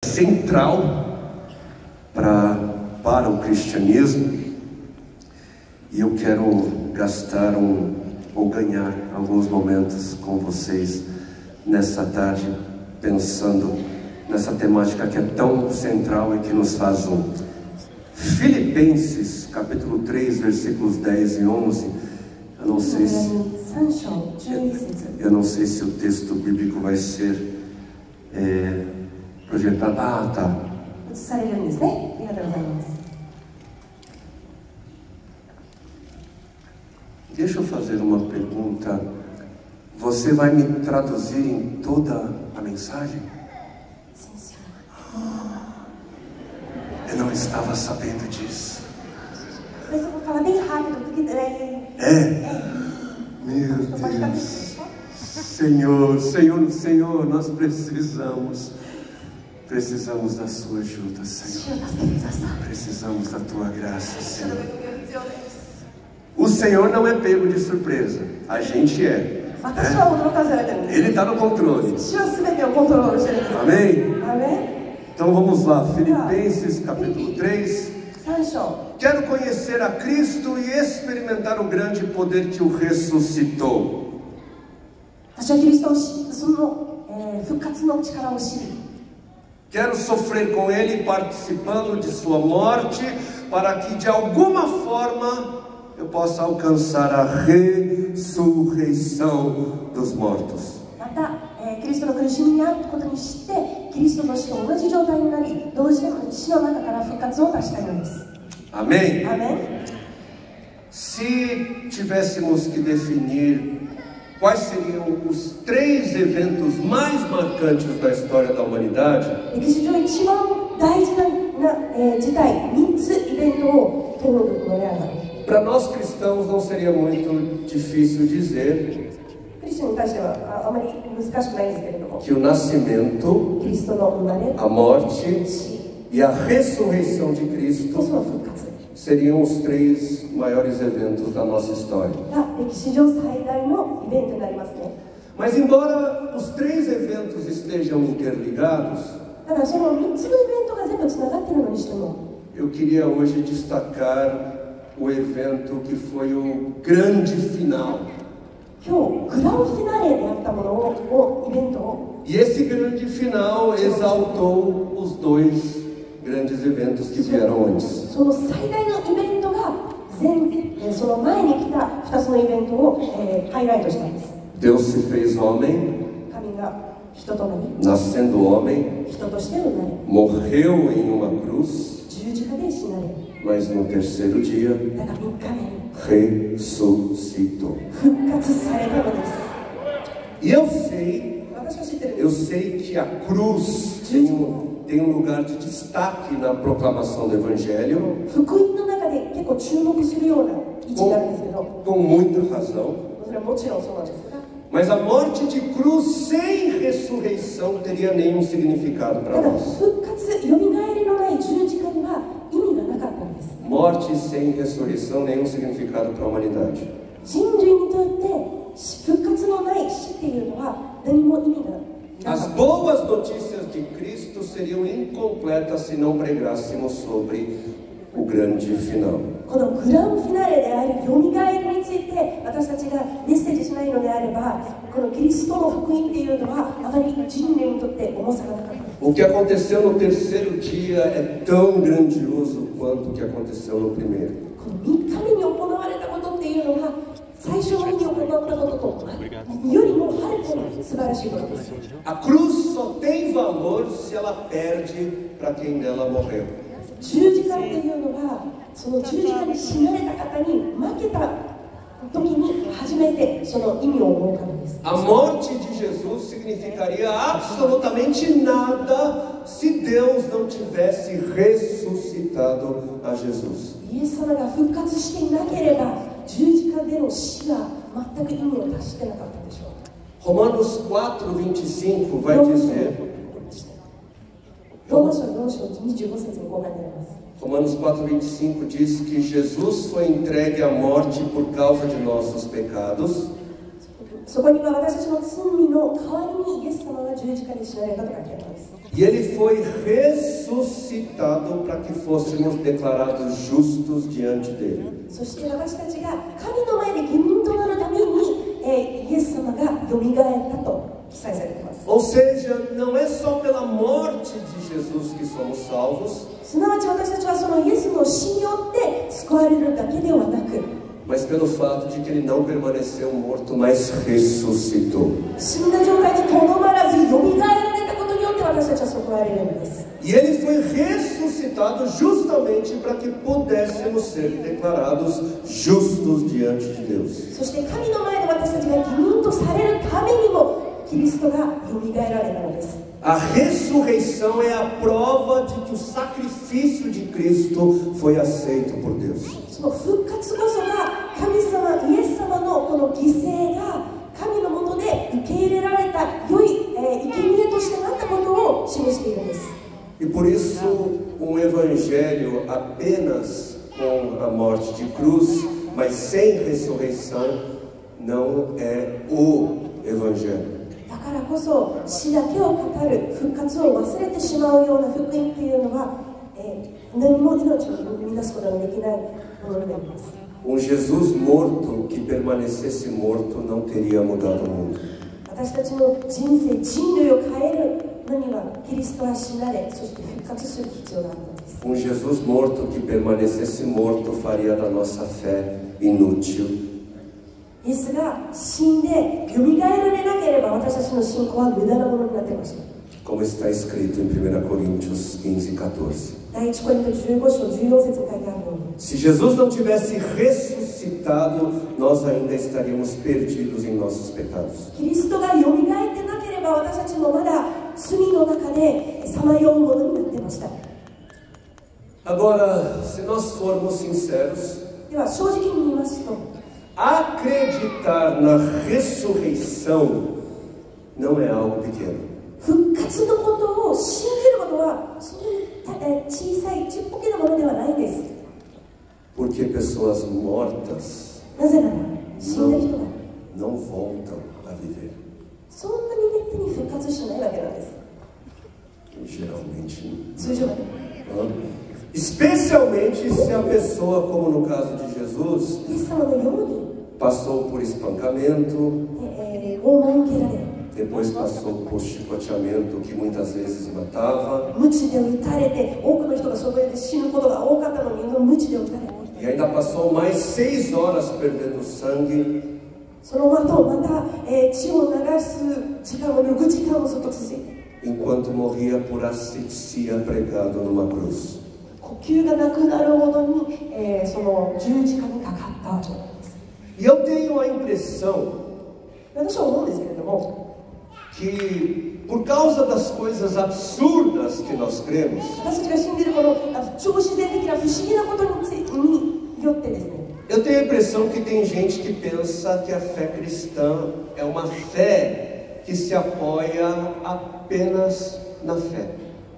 central para o cristianismo, e eu quero gastar ou ganhar alguns momentos com vocês nessa tarde, pensando nessa temática que é tão central e que nos faz um. Filipenses, capítulo 3, versículos 10 e 11. Eu não sei se o texto bíblico vai ser projetado. Ah, tá. Deixa eu fazer uma pergunta. Você vai me traduzir em toda a mensagem? Sim, senhor. Eu não estava sabendo disso. Mas eu vou falar bem rápido, porque Meu Deus. Senhor, nós precisamos da sua ajuda, Senhor. Precisamos da tua graça, Senhor. O Senhor não é pego de surpresa, a gente é. Ele está no controle. Amém? Então vamos lá, Filipenses capítulo 3. Quero conhecer a Cristo e experimentar o grande poder que o ressuscitou. Quero sofrer com Ele, participando de sua morte, para que de alguma forma eu possa alcançar a ressurreição dos mortos. Amém? Se tivéssemos que definir quais seriam os 3 eventos mais marcantes da história da humanidade, para nós cristãos não seria muito difícil dizer que o nascimento, a morte e a ressurreição de Cristo seriam os 3 maiores eventos da nossa história. Mas embora os 3 eventos estejam interligados, eu queria hoje destacar o evento que foi o grande final. E esse grande final exaltou os 2 grandes eventos que vieram antes. Deus se fez homem, nascendo homem, morreu em uma cruz, mas no terceiro dia ressuscitou. E eu sei que a cruz tem um lugar de destaque na proclamação do Evangelho, com muita razão. Mas a morte de cruz sem ressurreição teria nenhum significado para nós. Morte sem ressurreição, nenhum significado para a humanidade. As boas notícias de Cristo seriam incompletas se não pregássemos sobre o grande final. O que aconteceu no terceiro dia é tão grandioso quanto o que aconteceu no primeiro. A cruz só tem valor se ela perde para quem nela morreu. A morte de Jesus significaria absolutamente nada se Deus não tivesse ressuscitado a Jesus. Romanos 4:25 vai dizer. Romanos 4:25 diz que Jesus foi entregue à morte por causa de nossos pecados そこには私たちの罪の代わりにイエス様が十字架で死なれたと書いてあります。E ele foi ressuscitado para que fôssemos declarados justos diante dele. そして私たちが神の前で義人となるために、イエス様がよみがえったと記載されています。 Ou seja, não é só pela morte de Jesus que somos salvos, すなわち私たちはそのイエスの死によって救われるだけではなく、 mas pelo fato de que ele não permaneceu morto, mas ressuscitou. 死んだ状態にとどまらずよみがえられたことによって私たちは救われるんです。 E ele foi ressuscitado justamente para que pudéssemos ser declarados justos diante de Deus. そして神の前で私たちが義人とされるためにもキリストがよみがえられたのです。 A ressurreição é a prova de que o sacrifício de Cristo foi aceito por Deus. その復活こそが神様、イエス様のこの犠牲が神のもとで受け入れられた良い、生贄としてなったことを示しているんです。 E por isso, um evangelho apenas com a morte de cruz, mas sem ressurreição, não é o evangelho. だからこそ死だけを語る復活を忘れてしまうような福音っていうのは、何も命を生み出すことができないものになります。 Jesus morto que permanecesse morto não teria mudado o mundo. 私たちの人生、人類を変えるのにはキリストは死なれ、そして復活する必要があるのです。 Jesus morto que permanecesse morto faria da nossa fé inútil. イエスが死んでよみがえられなければ私たちの信仰は無駄なものになっていました。 Como está escrito em 1 Coríntios 15, 14. 第1コリント15章14節に書いてあるように、 Se Jesus não tivesse ressuscitado, nós ainda estaríamos perdidos em nossos pecados. キリストがよみがえってなければ私たちもまだ罪の中でさまようものになっていました。 Agora, se nós formos sinceros, では正直に言いますと、 acreditar na ressurreição não é algo pequeno. 復活のことを信じることはそんなに小さいちっぽけなものではないんです。 Porque pessoas mortas なぜなら死んだ人が não voltam a viver. そんなにめったに復活しないわけなんです。 Geralmente 通常はね。 não. Especialmente se a pessoa, como no caso de Jesus, イエス様のように、 passou por espancamento, 拷問を受けられ、 depois passou por chicoteamento que muitas vezes matava, 鞭で打たれて、多くの人がそこで死ぬことが多かったのに、鞭で打たれて、 e ainda passou mais 6 horas perdendo sangue, その後また、血を流す時間を6時間もずっと続いて、 enquanto morria por asfixia pregado numa cruz. 呼吸がなくなるほどに、その十字架にかかったわけなんです。 E eu tenho a impressão 私は思うんですけれども、 que por causa das coisas absurdas que nós cremos, 私たちが信じるこの超自然的な不思議なことによってですね、 eu tenho a impressão que tem gente que pensa que a fé cristã é uma fé que se apoia apenas na fé.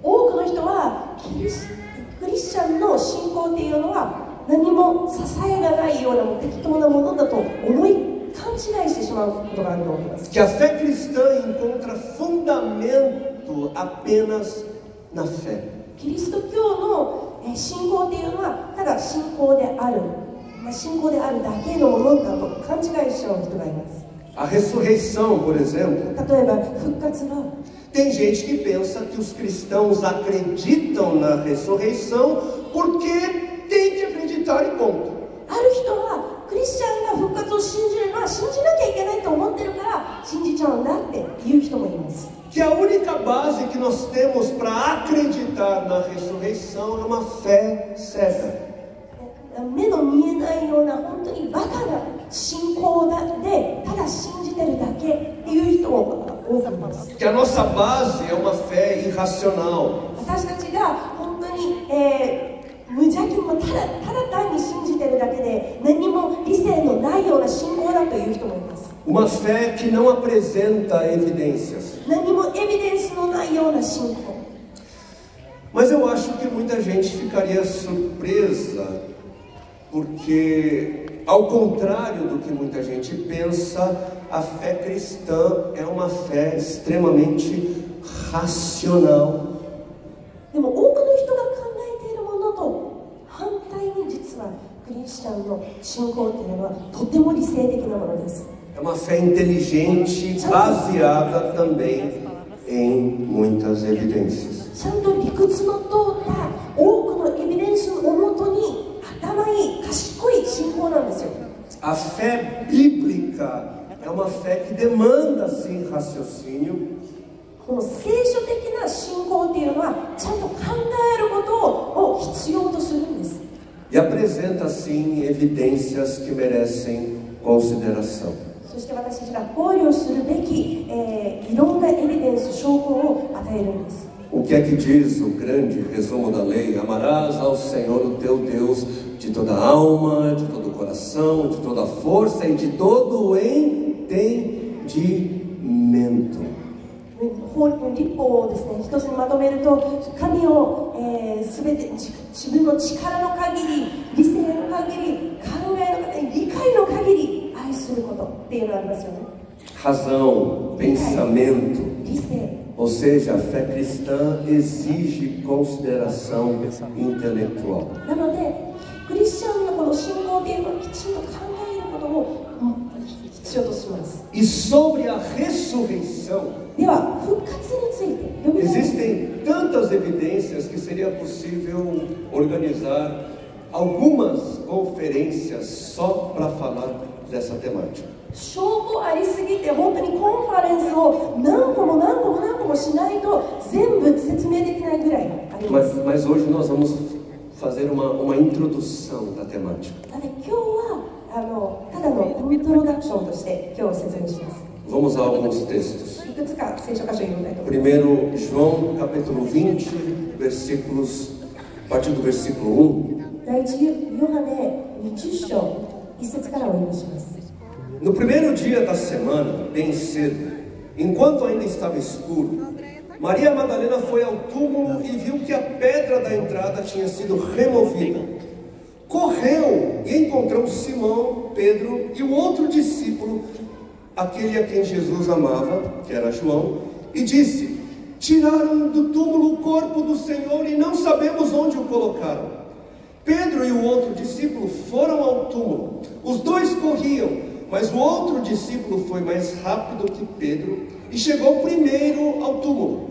多くの人はクリスチャンの信仰っていうのは何も支えがないようなもう適当なものだと思い勘違いしてしまうことがあると思います。 Que a fé cristã encontra fundamento apenas na fé. キリスト教の信仰っていうのはただ信仰である、信仰であるだけのものだと勘違いしちゃう人がいます。 A ressurreição, por exemplo, 例えば復活は tem gente que pensa que os cristãos acreditam na ressurreição porque tem que acreditar e ponto. ある人はクリスチャンが復活を信じれば信じなきゃいけないと思ってるから信じちゃうんだっていう人もいます。 Que a única base que nós temos para acreditar na ressurreição é uma fé cega. 目の見えないような本当にバカな信仰でただ信じてるだけっていう人も多くいます。 Que a nossa base é uma fé irracional. 私たちが本当に、無邪気もただ単に信じてるだけで何も理性のないような信仰だという人もいます。 Uma fé que não apresenta evidências. 何もエビデンスのないような信仰。 Mas eu acho que muita gente ficaria surpresa, porque, ao contrário do que muita gente pensa, a fé cristã é uma fé extremamente racional. でも多くの人が考えているものと反対に、実はクリスチャンの信仰というのはとても理性的なものです。 É uma fé inteligente, baseada também em muitas evidências. ちゃんと理屈の通った多くのエビデンスをもとに頭いい賢い信仰なんですよ。 A fé bíblica é uma fé que demanda, sim, raciocínio. この聖書的な信仰っていうのはちゃんと考えることを必要とするんです。 E apresenta, sim, evidências que merecem consideração. そして私たちが考慮するべき、いろんなエビデンス、証拠を与えるんです。 O que é que diz o grande resumo da lei? Amarás ao Senhor o teu Deus de toda a alma, de todo o coração, de toda a força e de todo o entendimento. 立法をですね、一つにまとめると、神を、全て自分の力の限り、理性の限り、考えの限り、理解の限り愛することっていうのがありますよね。 Razão, pensamento, 理性。 ou seja, a fé cristã exige consideração intelectual. なので、クリスチャンのこの信仰っていうのをきちんと考えることも必要とします。 E sobre a ressurreição, では、復活について読みたいです。 existem tantas evidências que seria possível organizar algumas conferências só para falar dessa temática. 証拠ありすぎて本当にコンファレンスを何個もしないと全部説明できないぐらいあります。 Mas hoje nós vamos fazer uma introdução da temática. なので今日はただのイントロダクションとして今日説明します。 Vamos a alguns textos. いくつか聖書箇所を読みたいと思います。 Primeiro, João capítulo 20, versículos, a partir do versículo 1. 第一ヨハネ20章1節からお読みします。 No primeiro dia da semana, bem cedo, enquanto ainda estava escuro, Maria Madalena foi ao túmulo e viu que a pedra da entrada tinha sido removida. Correu e encontrou Simão, Pedro e o outro discípulo, aquele a quem Jesus amava, que era João, e disse: tiraram do túmulo o corpo do Senhor e não sabemos onde o colocaram. Pedro e o outro discípulo foram ao túmulo. Os dois corriam, mas o outro discípulo foi mais rápido que Pedro e chegou primeiro ao túmulo.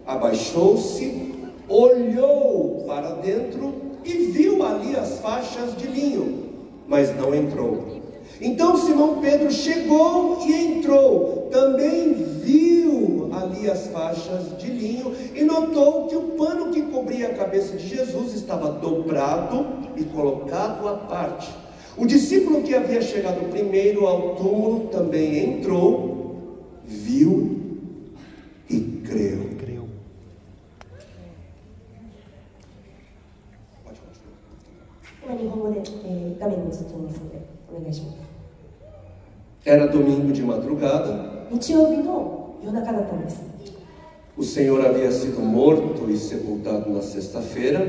Abaixou-se, olhou para dentro e viu ali as faixas de linho, mas não entrou. Então Simão Pedro chegou e entrou. Também viu ali as faixas de linho e notou que o pano que cobria a cabeça de Jesus estava dobrado e colocado à parte. O discípulo que havia chegado primeiro ao túmulo também entrou, viu e creu. Pode continuar. 日本語で、画面に映っていますのでお願いします。 Era domingo de madrugada. 日曜日の夜中だったんです。 O Senhor havia sido morto e sepultado na sexta-feira.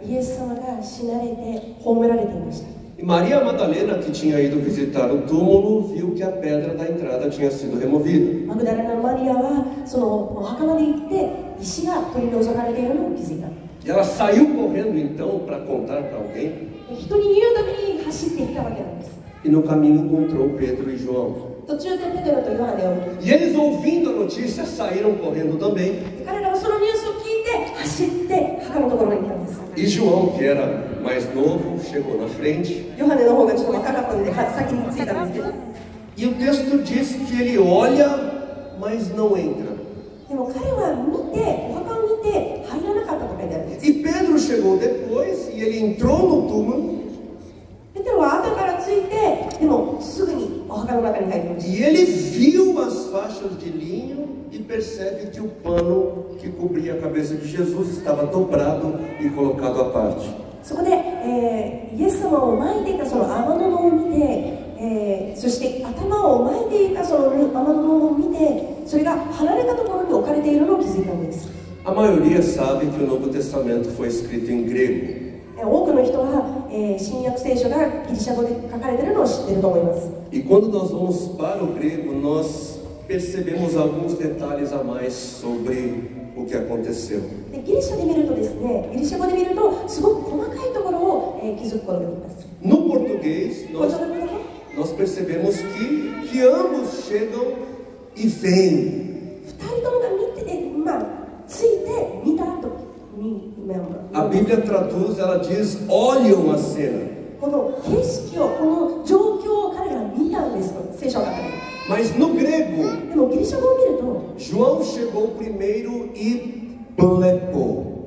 イエス様が死なれて葬られていました。 E Maria Madalena, que tinha ido visitar o túmulo, viu que a pedra da entrada tinha sido removida. マグダラナのマリアはそのお墓まで行って石が取り除かれているのを気づいた。 E ela saiu correndo então para contar para alguém. 人に言うために走っていったわけなんです。 E no caminho encontrou Pedro e João. 途中でペテロとヨハネを見 E eles, ouvindo a notícia, saíram correndo também. て、彼らはそのニュースを聞いて走って墓のところに行ったんです。 E João, que era mais novo, chegou na frente. ヨハネの方がちょっと若かったので先に着いたんですけど、 E o texto diz que ele olha, mas não entra. でも彼は見て、お墓を見て入らなかったと書いてあるんです。 E Pedro chegou depois e ele entrou no túmulo. ペテロは後からついて、でもすぐにお墓の中に入りました。 E ele viu as faixas de linho e percebe que o pano que cobria a cabeça de Jesus estava dobrado e colocado à parte. そこで、イエス様を巻いていたその雨布を見て、そして頭を巻いていたその雨布を見て、それが離れたところに置かれているのを気づいたんです。 A maioria sabe que o Novo Testamento foi escrito em grego. 多くの人は、新約聖書がギリシャ語で書かれているのを知っていると思います。 E quando nós vamos para o grego, nós percebemos alguns detalhes a mais sobre o que aconteceu. でギリシャで見るとですね、ギリシャ語で見るとすごく細かいところを、気づくことができます。 No português, こちらの言葉 nós percebemos que ambos chegam e vêm. 二人ともが見て、ついて見た後に、A Bíblia traduz, ela diz, olham a cena. この景色を、この状況を彼らは見たんですと聖書が書かれている。 Mas no grego, でもギリシャ語を見ると João chegou primeiro e blepou.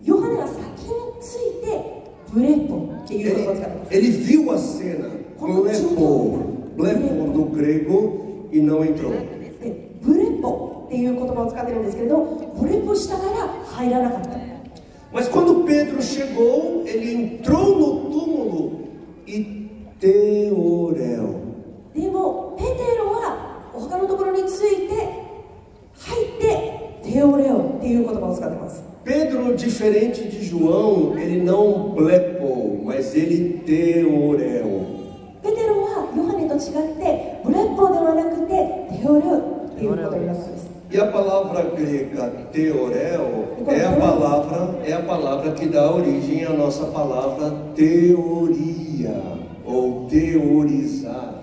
ヨハネが先についてブレポっていう言葉を使っています。 Ele viu a cena, blepou no grego e não entrou. でブレポっていう言葉を使ってるんですけれど、ブレポしたから入らなかった。 Mas quando Pedro chegou, ele entrou no túmulo e teoreu. でもペテロは他のところについて入ってテオレオっていう言葉を使っています。 Pedro, diferente de João, ele não blepou, mas ele teoreu. ペテロはヨハネと違ってブレポではなくてテオレオっていうことになったんです。 E a palavra grega teorel é a palavra que dá origem à nossa palavra teoria ou teorizar.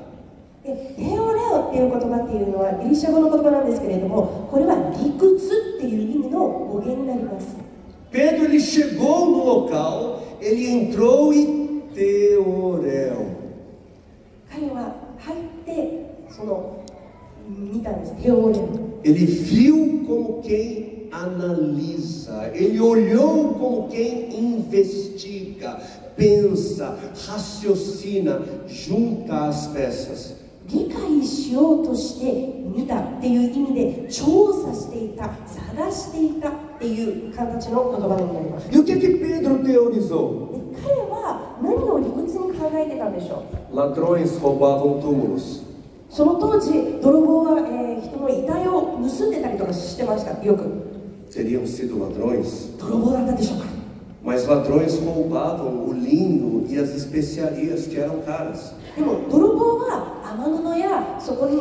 でテオレオっていう言葉っていうのはギリシャ語の言葉なんですけれども、これは理屈っていう意味の語源になります。 Pedro, ele chegou no local, ele entrou e teorel. 彼は入ってその見たんです。テオレオ。 Ele viu como quem analisa, ele olhou como quem investiga, pensa, raciocina, junta as peças. 理解しようとして見たっていう意味で調査していた、探していたっていう形の言葉になります。 E o que Pedro teorizou? で彼は何を理屈に考えてたんでしょう。 Ladrões roubavam túmulos. その当時泥棒は、人の遺体を盗んでたりとかしてました。よく Teriam sido ladrões, 泥棒だったでしょうか。 mas ladrões roubavam o linho e as especiarias que eram caras. でも泥棒は雨布やそこに、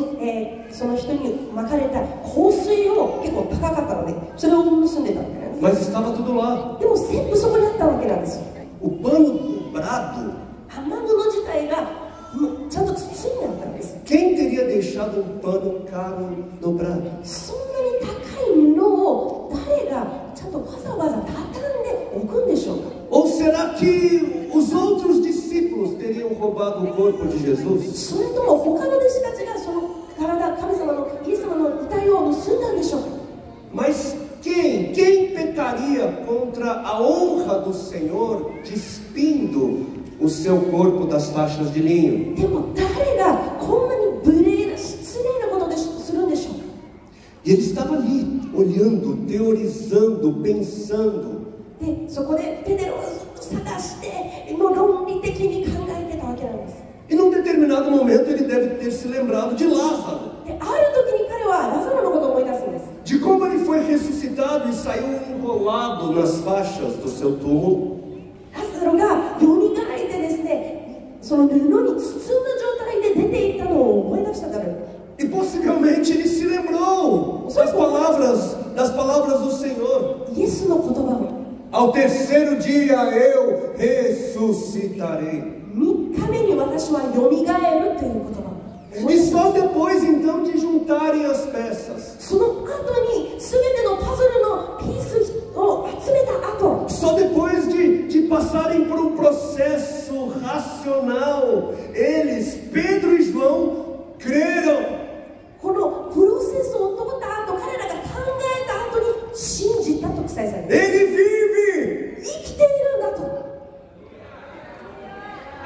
その人に巻かれた香水を結構高かったのでそれを盗んでたわけなんです。 Mas estava tudo lá. でも全部そこにあったわけなんですよ。 O pano dobrado. 雨布自体がちゃんと包んであったんです。 Quem teria deixado um pano caro dobrado? そんなに高い布を誰がちゃんとわざわざ畳んで置くんでしょうか。 Ou será que os outros discípulos teriam roubado o corpo de Jesus? それとも他の弟子たちがその体、神様のイエス様の遺体を盗んだんでしょうか。 Mas quem pecaria contra a honra do Senhor despindo o seu corpo das faixas de linho? でも誰がこんなに無礼な失礼なことでするんでしょうか。 E ele estava ali, olhando, teorizando, pensando. でそこでペテロをずっと探してもう論理的に考えてたわけなんです。 E num determinado momento ele deve ter se lembrado de Lázaro, である時に彼はラザロのことを思い出すんです。 de como ele foi ressuscitado e saiu enrolado nas faixas do seu túmulo. ラザロがよみがえってですね、その布に包んだ状態で出ていったのを思い出したから。 E possivelmente ele se lembrou das palavras do Senhor. イエスの言葉を Ao terceiro dia eu ressuscitarei. 3日目に私はよみがえるという言葉。 E só depois então de juntarem as peças, その後に全てのパズルのピースを集めた後、 só depois de passarem por um processo racional, eles, Pedro e João, creram. このプロセスを通った後、彼らが考えた後に信じたと記載されている。 Ele vive. 生きているんだと。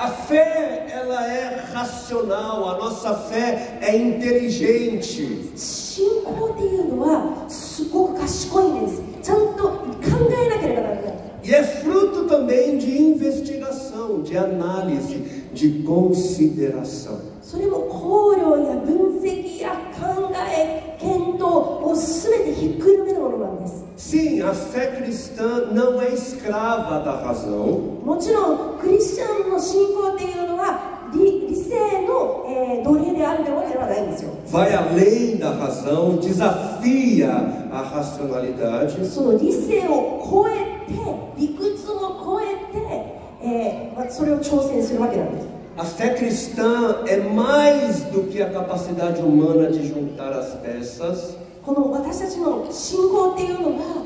A fé, ela é racional, a nossa fé é inteligente. 信仰っていうのはすごく賢いんです。ちゃんと考えなければならない。 E é fruto também de investigação, de análise, de consideração. それも考慮や分析や考え、検討を全てひっくるめるものなんです。 Sim, sim, a fé cristã não é escrava da razão. もちろんクリスチャンの信仰っていうのは理性の、奴隷であるわけではないんですよ。 Vai além da razão, desafia a racionalidade. その理性を超えて、理屈を超えて、それを挑戦するわけなんです。 A fé cristã é mais do que a capacidade humana de juntar as peças. この私たちの信仰っていうのは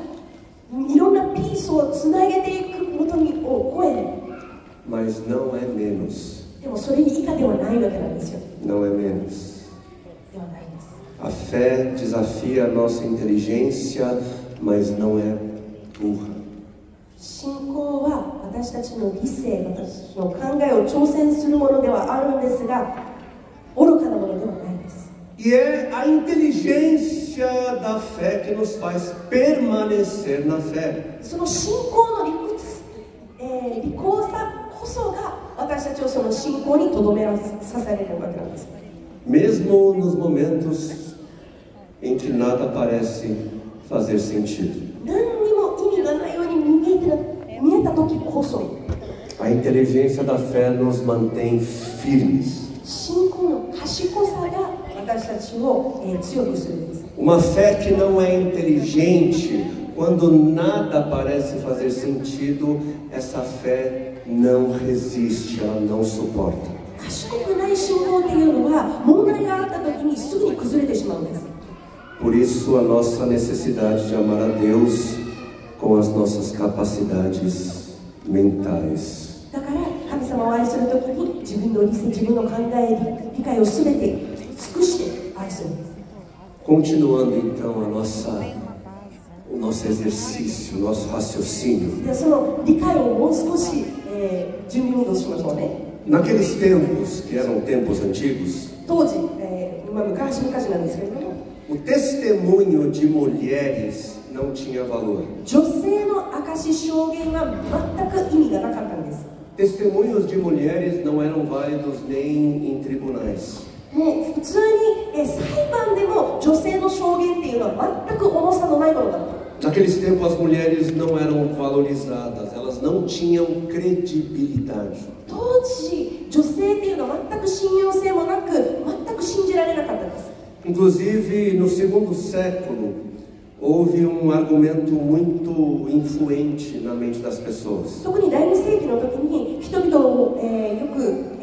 いろんなピースをつなげていくことを超える。 Mas não é menos. でもそれ以下ではないわけなんですよ。 Não é menos. ではないです。 A fé desafia a nossa inteligência, mas não é burra. 信仰は私たちの理性、私たちの考えを挑戦するものではあるんですが、愚かなものではないです。 E é a inteligência da fé que nos faz permanecer na fé. その信仰の利口さこそが私たちをその信仰にとどめさせられるわけなんです。 Mesmo nos momentos em que nada parece fazer sentido. 何にも意味がないように見えた時こそ A inteligência da fé nos mantém firmes. 信仰の賢さが私たちを、強くするんです。 Uma fé que não é inteligente, quando nada parece fazer sentido, essa fé não resiste, ela não suporta. 賢くない信仰っていうのは問題があった時にすぐに崩れてしまうんです。 Por isso a nossa necessidade de amar a Deus com as nossas capacidades mentais. だから神様を愛する時に自分の理性、自分の考え、理解を全て尽くして愛するんです。 Continuando então o nosso exercício, o nosso raciocínio. でその理解をもう少し、準備運動しましょうね。 Naqueles tempos, que eram tempos antigos, 当時、昔なんですけれども、 o testemunho de mulheres não tinha valor. 女性の証し証言は全く意味がなかったんです。 Testemunhos de mulheres não eram válidos nem em tribunais. もう普通に、裁判でも女性の証言っていうのは全く重さのないものだった。 Naqueles tempos as mulheres não eram valorizadas, elas não tinham credibilidade. 当時女性っていうのは全く信用性もなく全く信じられなかったんです。 Inclusive no segundo século houve argumento muito influente na mente das pessoas. 特に第2世紀の時に人々を、よく、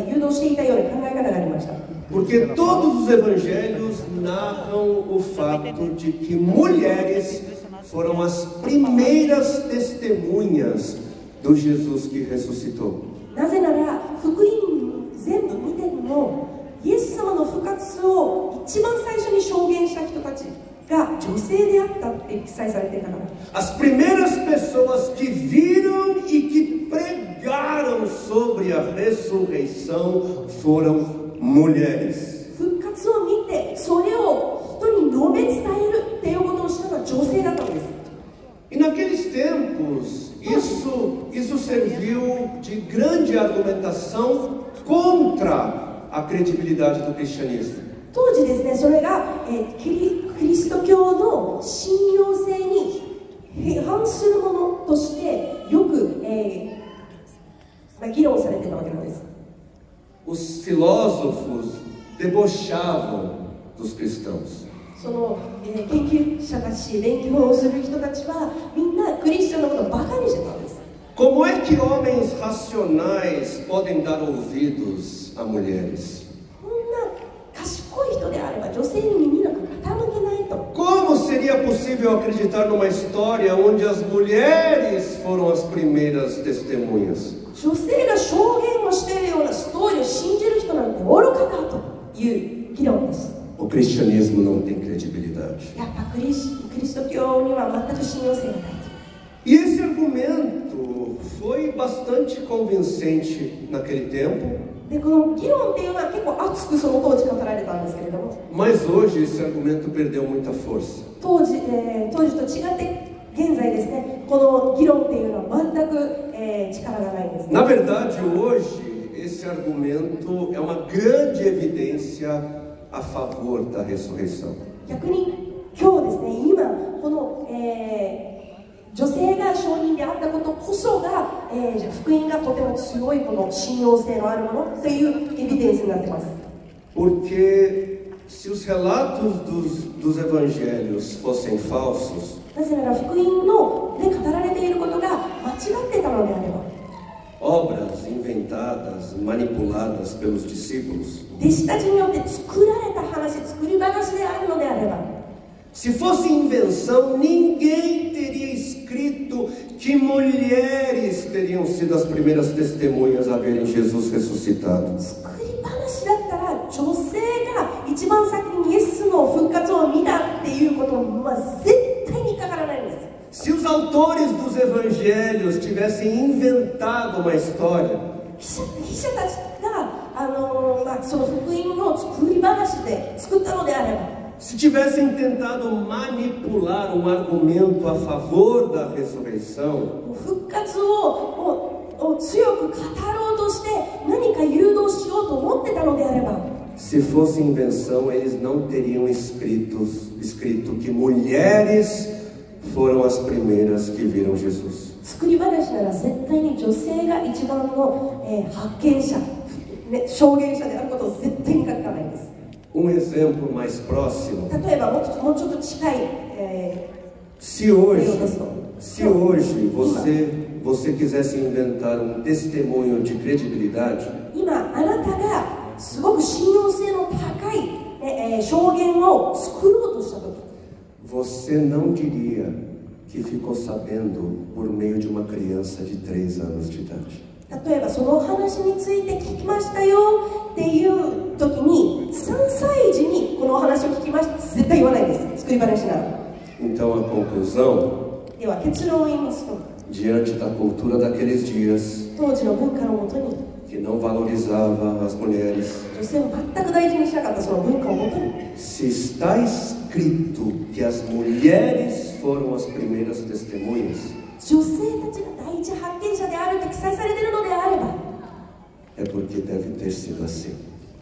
誘導していたような考え方がありました。 Porque todos os evangelhos narram o fato de que mulheres foram as primeiras testemunhas do Jesus que ressuscitou. なぜなら福音全部見てもイエス様の復活を一番最初に証言した人たちが女性であったって記載されていたから。 As primeiras pessoas que viram e que pregaram sobre a ressurreição foram mulheres. 復活を見てそれを人に述べ伝えるっていうことをしたのは女性だったんです。 E naqueles tempos isso serviu de grande argumentação contra a credibilidade do cristianismo. 当時ですね、それが、キリスト教の信用性に批判するものとしてよく、議論されていたわけなんです。 Os filósofos debochavam dos cristãos. その、研究者たち、勉強をする人たちはみんなクリスチャンのことをバカにしてたんです。 Como é que homens racionais podem dar ouvidos a mulheres? こんな賢い人であれば女性に耳なんか傾けないと。 Como seria possível acreditar numa história onde as mulheres foram as primeiras testemunhas? 女性が証言をしているようなストーリーを信じる人なんて愚かだという議論です。 O cristianismo não tem credibilidade. やっぱクリスト教には全く信用性がないと。 E esse argumento foi bastante convincente naquele tempo. でこの議論っていうのは結構熱くその当時語られたんですけれども、 Mas hoje esse argumento perdeu muita força. 当時と違って現在ですね、この議論っていうのは全く、力がないんですね。 Na verdade, hoje esse argumento é uma grande evidência a favor da ressurreição. 逆に今日ですね、今この、そが、福音がとても強いもの、信用性のあるものというエビデンスになっています。 Porque se os relatos dos evangelhos fossem falsos, なぜなら福音ので語られていることが間違っていたのであれば、 obras inventadas, manipuladas pelos discípulos, 弟子たちによって作られた話、作り話であるのであれば、 se fosse invenção, ninguém teria escrito que mulheres teriam sido as primeiras testemunhas a verem Jesus ressuscitado. 作り話だったら女性が一番先にイエスの復活を見たっていうことは絶対にかからないんです。 Se os autores dos evangelhos tivessem inventado uma história, 記者たちがその福音の作り話で作ったのであれば、 se tivessem tentado manipular um argumento a favor da ressurreição, 復活を強く語ろうとして何か誘導しようと思ってたのであれば、 se fosse invenção, eles não teriam escrito que mulheres foram as primeiras que viram Jesus. 作り話なら絶対に女性が一番の、発見者、証言者であることを絶対に書かないんです。 exemplo mais próximo. 例えばもうちょっと近い、se hoje você quisesse inventar testemunho de credibilidade, 今あなたがすごく信用性の高い、証言を作ろうとしたとき、 você não diria que ficou sabendo por meio de uma criança de 3 anos de idade. 例えばその話について聞きましたよっていう時に3歳児にこのお話を聞きましたって絶対言わないです。作り話なら。 Então a conclusão, では結論を言いますと、 diante da cultura daqueles dias, 当時の文化のもとに que não valorizava as mulheres, 女性を全く大事にしなかったその文化をもとに、 se está escrito que as mulheres foram as primeiras testemunhas, 女性たちが第一発見者であると記載されているのであれば、 é porque deve ter sido assim.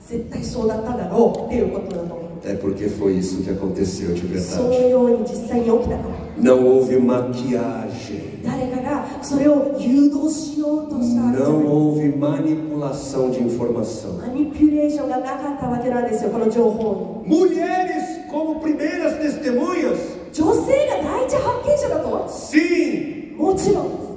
絶対そうだっただろうっていうことだと思う。 É porque foi isso que aconteceu de その verdade. ように実際に起きたから。 Não houve maquiagem. 誰かがそれを誘導しようとしたわけじゃない。 Não houve manipulação de informação. マニピュレーションがなかったわけなんですよ、この情報に。 Mulheres como primeiras testemunhas? 女性が第一発見者だと？ Sim, もちろんです。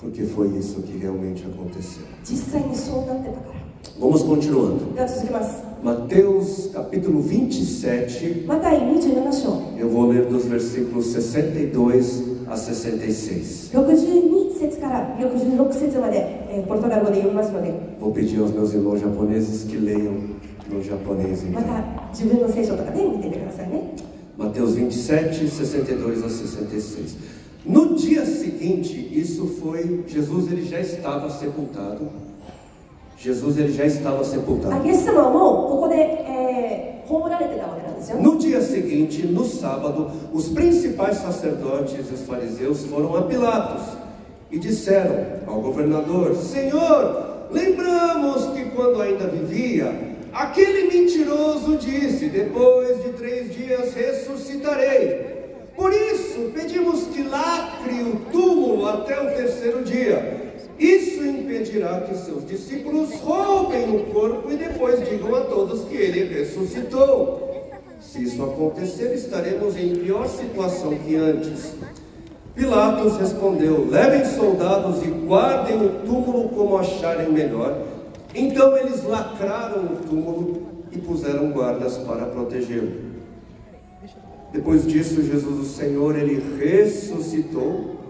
porque foi isso que realmente aconteceu. 実際にそうなってたから。 Vamos continuando. では続きます。 Mateus capítulo 27, マタイ27章 eu vou ler dos versículos 62 a 66. 62節から66節まで、ポルトガル語で読みますので、 Vou pedir aos meus irmãos japoneses que leiam no japonês ま então. た自分の聖書とかで見ててくださいね。 Mateus 27, 62 a 66. No dia seguinte, isso foi, Jesus ele já estava sepultado. Jesus ele já estava イ sepultado. エス様はもうここで、葬られてたわけなんですよ。 No dia seguinte, no sábado, os principais sacerdotes e os fariseus foram a Pilatos e disseram ao governador: Senhor, lembramos que quando ainda vivia, aquele mentiroso disse: depois de 3 dias ressuscitarei. Por isso, pedimos que lacre o túmulo até o 3º dia. Isso impedirá que seus discípulos roubem o corpo e depois digam a todos que ele ressuscitou. Se isso acontecer, estaremos em pior situação que antes. Pilatos respondeu: levem soldados e guardem o túmulo como acharem melhor. Então eles lacraram o túmulo e puseram guardas para protegê-lo. Depois disso, Jesus, o Senhor, ele ressuscitou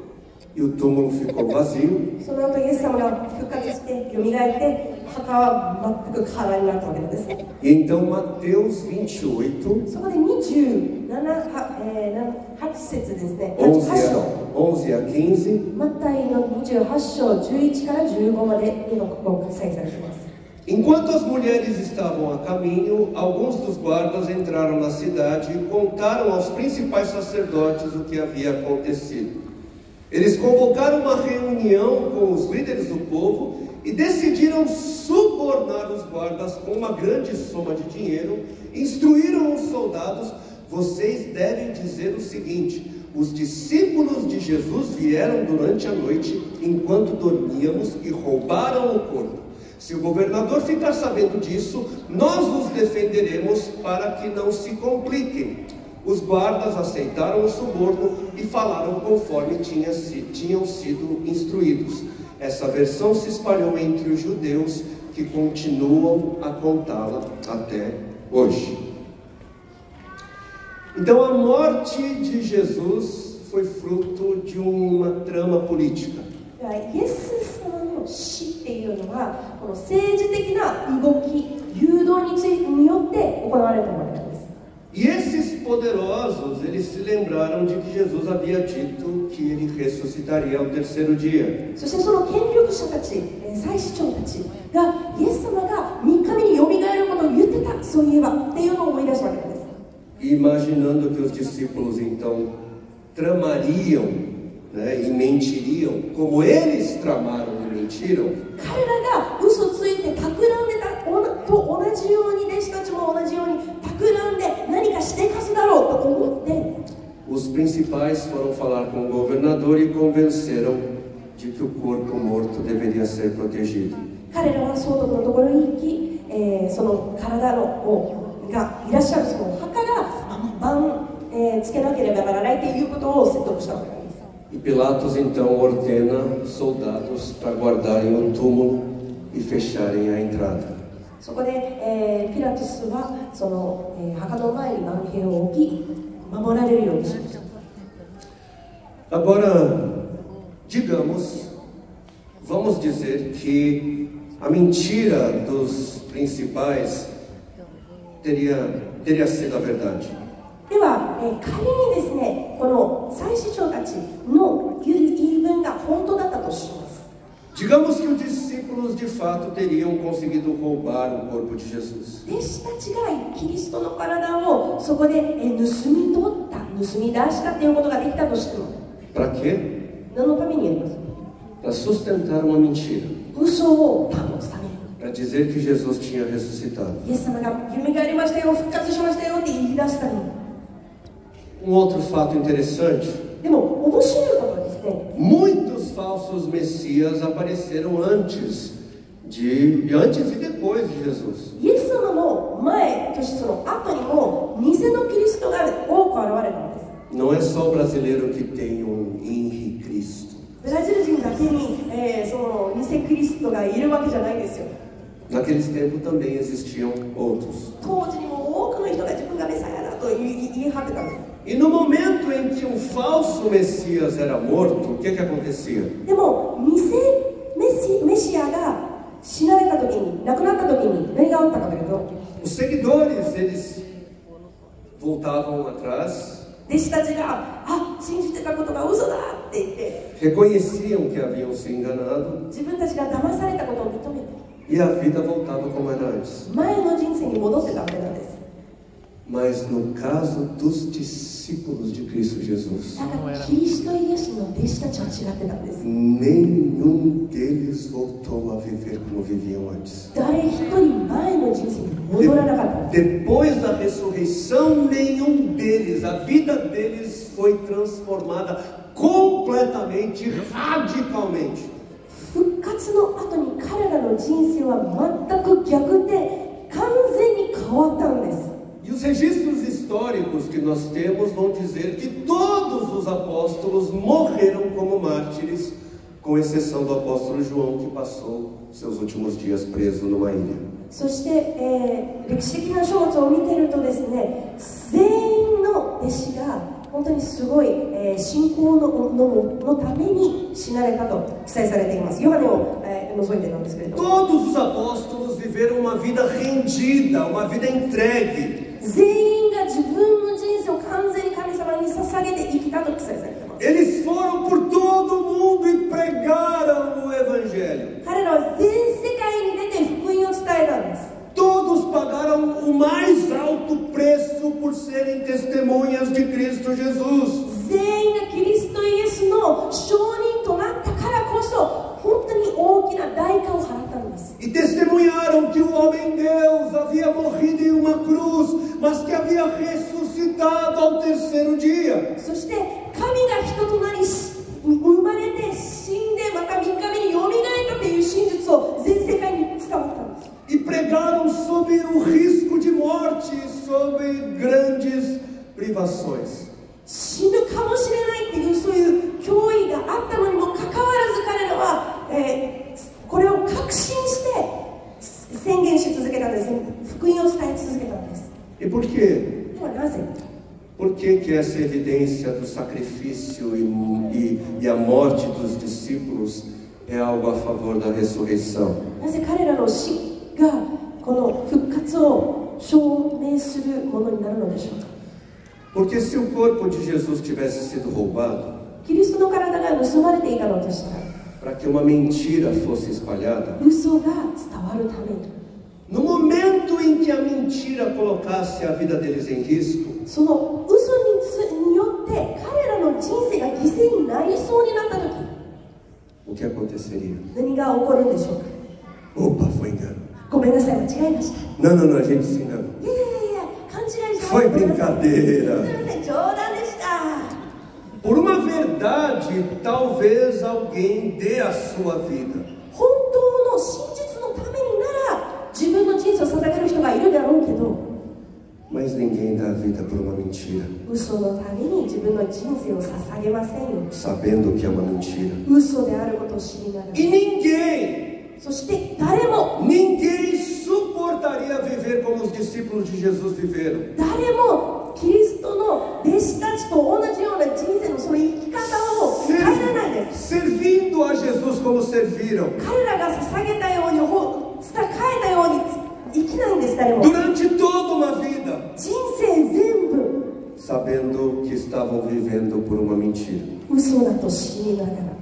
e o túmulo ficou vazio. その後イエス様が復活して蘇って墓は全く空になったわけなんです。 E então Mateus 28, そこで27、8節ですね。 11 8章。 a 15. マタイの28章11から15までにも記載されています。 Enquanto as mulheres estavam a caminho, alguns dos guardas entraram na cidade e contaram aos principais sacerdotes o que havia acontecido. Eles convocaram uma reunião com os líderes do povo e decidiram subornar os guardas com uma grande soma de dinheiro. Instruíram os soldados: vocês devem dizer o seguinte: os discípulos de Jesus vieram durante a noite, enquanto dormíamos, e roubaram o corpo. Se o governador ficar sabendo disso, nós os defenderemos para que não se compliquem. Os guardas aceitaram o suborno e falaram conforme tinham sido instruídos. Essa versão se espalhou entre os judeus, que continuam a contá-la até hoje. Então a morte de Jesus foi fruto de uma trama política. イエス様の死っていうのは、この政治的な動き、誘導によって行われたものなんです。E esses poderosos, eles se lembraram de que Jesus havia dito que ele ressuscitaria ao terceiro dia. そしてその権力者たち、祭司長たちがイエス様が3日目によみがえることを言ってた、そういえばっていうのを思い出したわけなんです。Imaginando que os discípulos então tramariam, né, e mentiriam, como eles tramaram e mentiram. 彼らが嘘ついて企んでたと同じように、弟子たちも同じように企んで何かしてかすだろうと思って、 Os principais foram falar com o governador e convenceram de que o corpo morto deveria ser protegido. 彼らは総督のところに行き、その体がいらっしゃるその墓がつけなければならないということを説得したわけなんです。 E Pilatos então ordena soldados para guardarem o túmulo e fecharem a entrada. そこで、ピラトスはその、墓の前に番兵を置き、守られるようにしました。 Agora, digamos, vamos dizer que a mentira dos principais teria sido a verdade. では、仮にですね、この祭司長たちの言い分が本当だったとします。 Digamos que os discípulos de fato teriam conseguido roubar o corpo de Jesus. 弟子たちがキリストの体をそこで盗み取った、盗み出したということができたとしても、 Para quê? 何のためにやります？ Para sustentar uma mentira. 嘘を保つために。 Para dizer que Jesus tinha ressuscitado. イエス様が蘇りましたよ、復活しましたよって言い出すために。 outro fato interessante. でも面白いことはですね、 Muitos falsos messias apareceram antes e depois de Jesus. イエス様の前、そしてその後にも偽のキリストが多く現れたんです。 Não é só o brasileiro que tem Henri Cristo. ブラジル人だけに、その偽キリストがいるわけじゃないですよ。 Naqueles tempos também existiam outros. 当時にも多くの人が自分がメサヤだと言い張ってたんです。 E no momento em que um falso Messias era morto, o que acontecia? でも偽メシアが死なれた時に、亡くなった時に何があったかというと、 Os seguidores, eles voltavam atrás, 弟子たちが信じてたことが嘘だって言って、 reconheciam que haviam se enganado 自分たちが騙されたことを認めて、 e a vida voltava como era antes. 前の人生に戻ってたわけなんです。 Mas no caso dos discípulos de Cristo Jesus, だからキリストイエスの弟子たちは違ってたんです。 nenhum deles voltou a viver como viviam antes. 誰一人前の人生に戻らなかったんです。 Depois da ressurreição, nenhum deles, a vida deles foi transformada completamente, radicalmente. 復活の後に彼らの人生は全く逆で完全に変わったんです。 E os registros históricos que nós temos vão dizer que todos os apóstolos morreram como mártires, com exceção do apóstolo João, que passou seus últimos dias preso numa ilha. そして、歴史的な書物を見ているとですね、全員の弟子が本当にすごい、信仰のために死なれたと記載されています。ヨハネを、除いてなんですけれども、 Todos os apóstolos viveram uma vida rendida, uma vida entregue. 全員が自分の人生を完全に神様に捧げて生きたと記載されています。 Eles foram por todo o mundo e pregaram o evangelho. 彼らは全世界に出て福音を伝えたんです。 Todos pagaram o mais alto preço por serem testemunhas de Cristo Jesus. 全員がキリストイエスの証人となったからこそ本当に大きな代価を払ったんです。 E testemunharam que o homem Deus havia morrido em uma cruz, mas que havia ressuscitado ao terceiro dia. そして彼 preocupações. 死ぬかもしれないっていうそういう脅威があったのにもかかわらず彼らは、これを確信して宣言し続けたんです。福音を伝え続けたんです。 E por quê? ではなぜ Por que que essa evidência do sacrifício e a morte dos discípulos é algo a favor da ressurreição? なぜ彼らの死がこの復活を証明するものになるのでしょうか。 Porque se o corpo de Jesus tivesse sido roubado, キリストの体が盗まれていたのでしたら、 para que uma mentira fosse espalhada, 嘘が伝わるために、 no momento em que a mentira colocasse a vida deles em risco, その嘘によって彼らの人生が犠牲になりそうになった時、 o que aconteceria? 何が起こるんでしょうか。 Opa, foi engano. ごめんなさい、間違えました。 Não, não, não, a gente se enganou. いやいやいや、勘違いした。 Foi ごめんなさい。 brincadeira. すみません、冗談でした。 Por uma verdade, talvez alguém dê a sua vida. 本当の真実のためになら自分の人生を捧げる人がいるだろうけど、 Mas ninguém dá a vida por uma mentira, 嘘のために自分の人生を捧げませんよ。 sabendo que é uma mentira. 嘘であることを知りながら。 E ninguém, そして誰も ninguém suportaria viver como os discípulos de Jesus viveram. 誰もキリストの弟子たちと同じような人生のその生き方を変えれないです。 Servindo a Jesus como serviram. 彼らが捧げたように、変えたように生きないんです、誰も。 Durante toda uma vida, 人生全部 sabendo que estavam vivendo por uma mentira. 嘘だと知りながら。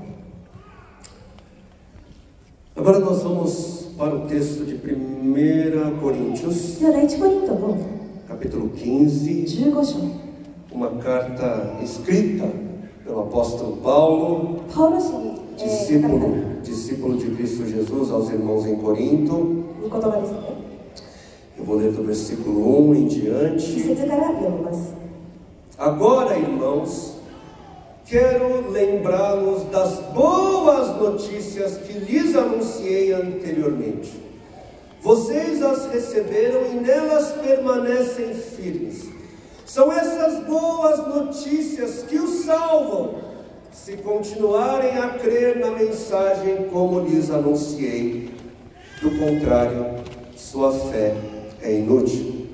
Agora nós vamos para o texto de 1 Coríntios, では第一コリントの capítulo 15, 15章。 uma carta escrita pelo apóstolo Paulo, パウロ氏に、discípulo de Cristo Jesus, aos irmãos em Corinto. 御言葉ですね。 Eu vou ler do versículo 1 em 一 diante. 節から読みます。 Agora, irmãos, quero lembrá-los das boas notícias que lhes anunciei anteriormente. Vocês as receberam e nelas permanecem firmes. São essas boas notícias que os salvam, se continuarem a crer na mensagem como lhes anunciei. Do contrário, sua fé é inútil.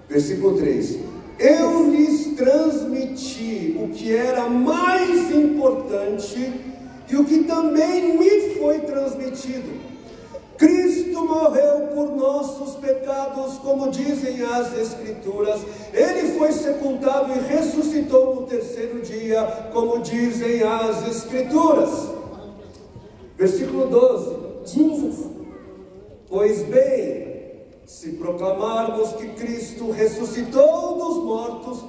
Versículo 3. Eu lhes transmiti o que era mais importante e o que também me foi transmitido. Cristo morreu por nossos pecados, como dizem as Escrituras. Ele foi sepultado e ressuscitou no terceiro dia, como dizem as Escrituras. Versículo 12. 12節。 Pois bem, se proclamarmos que Cristo ressuscitou dos mortos,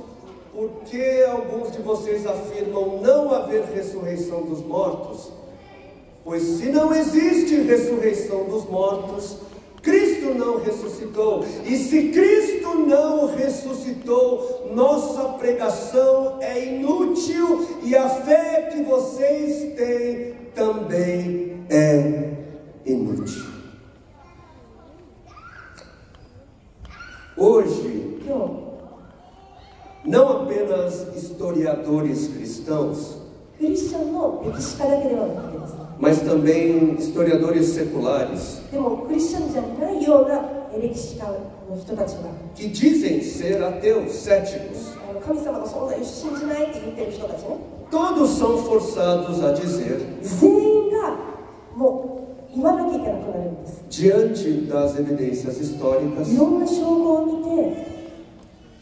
por que alguns de vocês afirmam não haver ressurreição dos mortos? Pois se não existe ressurreição dos mortos, Cristo não ressuscitou. E se Cristo não ressuscitou, nossa pregação é inútil e a fé que vocês têm também é inútil. Hoje, 今 não apenas historiadores cristãos, 日クリスチャンの歴史家だけではなくてですね、 mas também historiadores seculares, でもクリスチャンじゃないような歴史家の人たちが、 que dizem ser ateus, céticos, 神様の存在を信じないって言ってる人たちね、 todos são forçados a dizer, 全員がもう言わなきゃいけなくなるんです。 diante das evidências históricas, いろんな証拠を見て、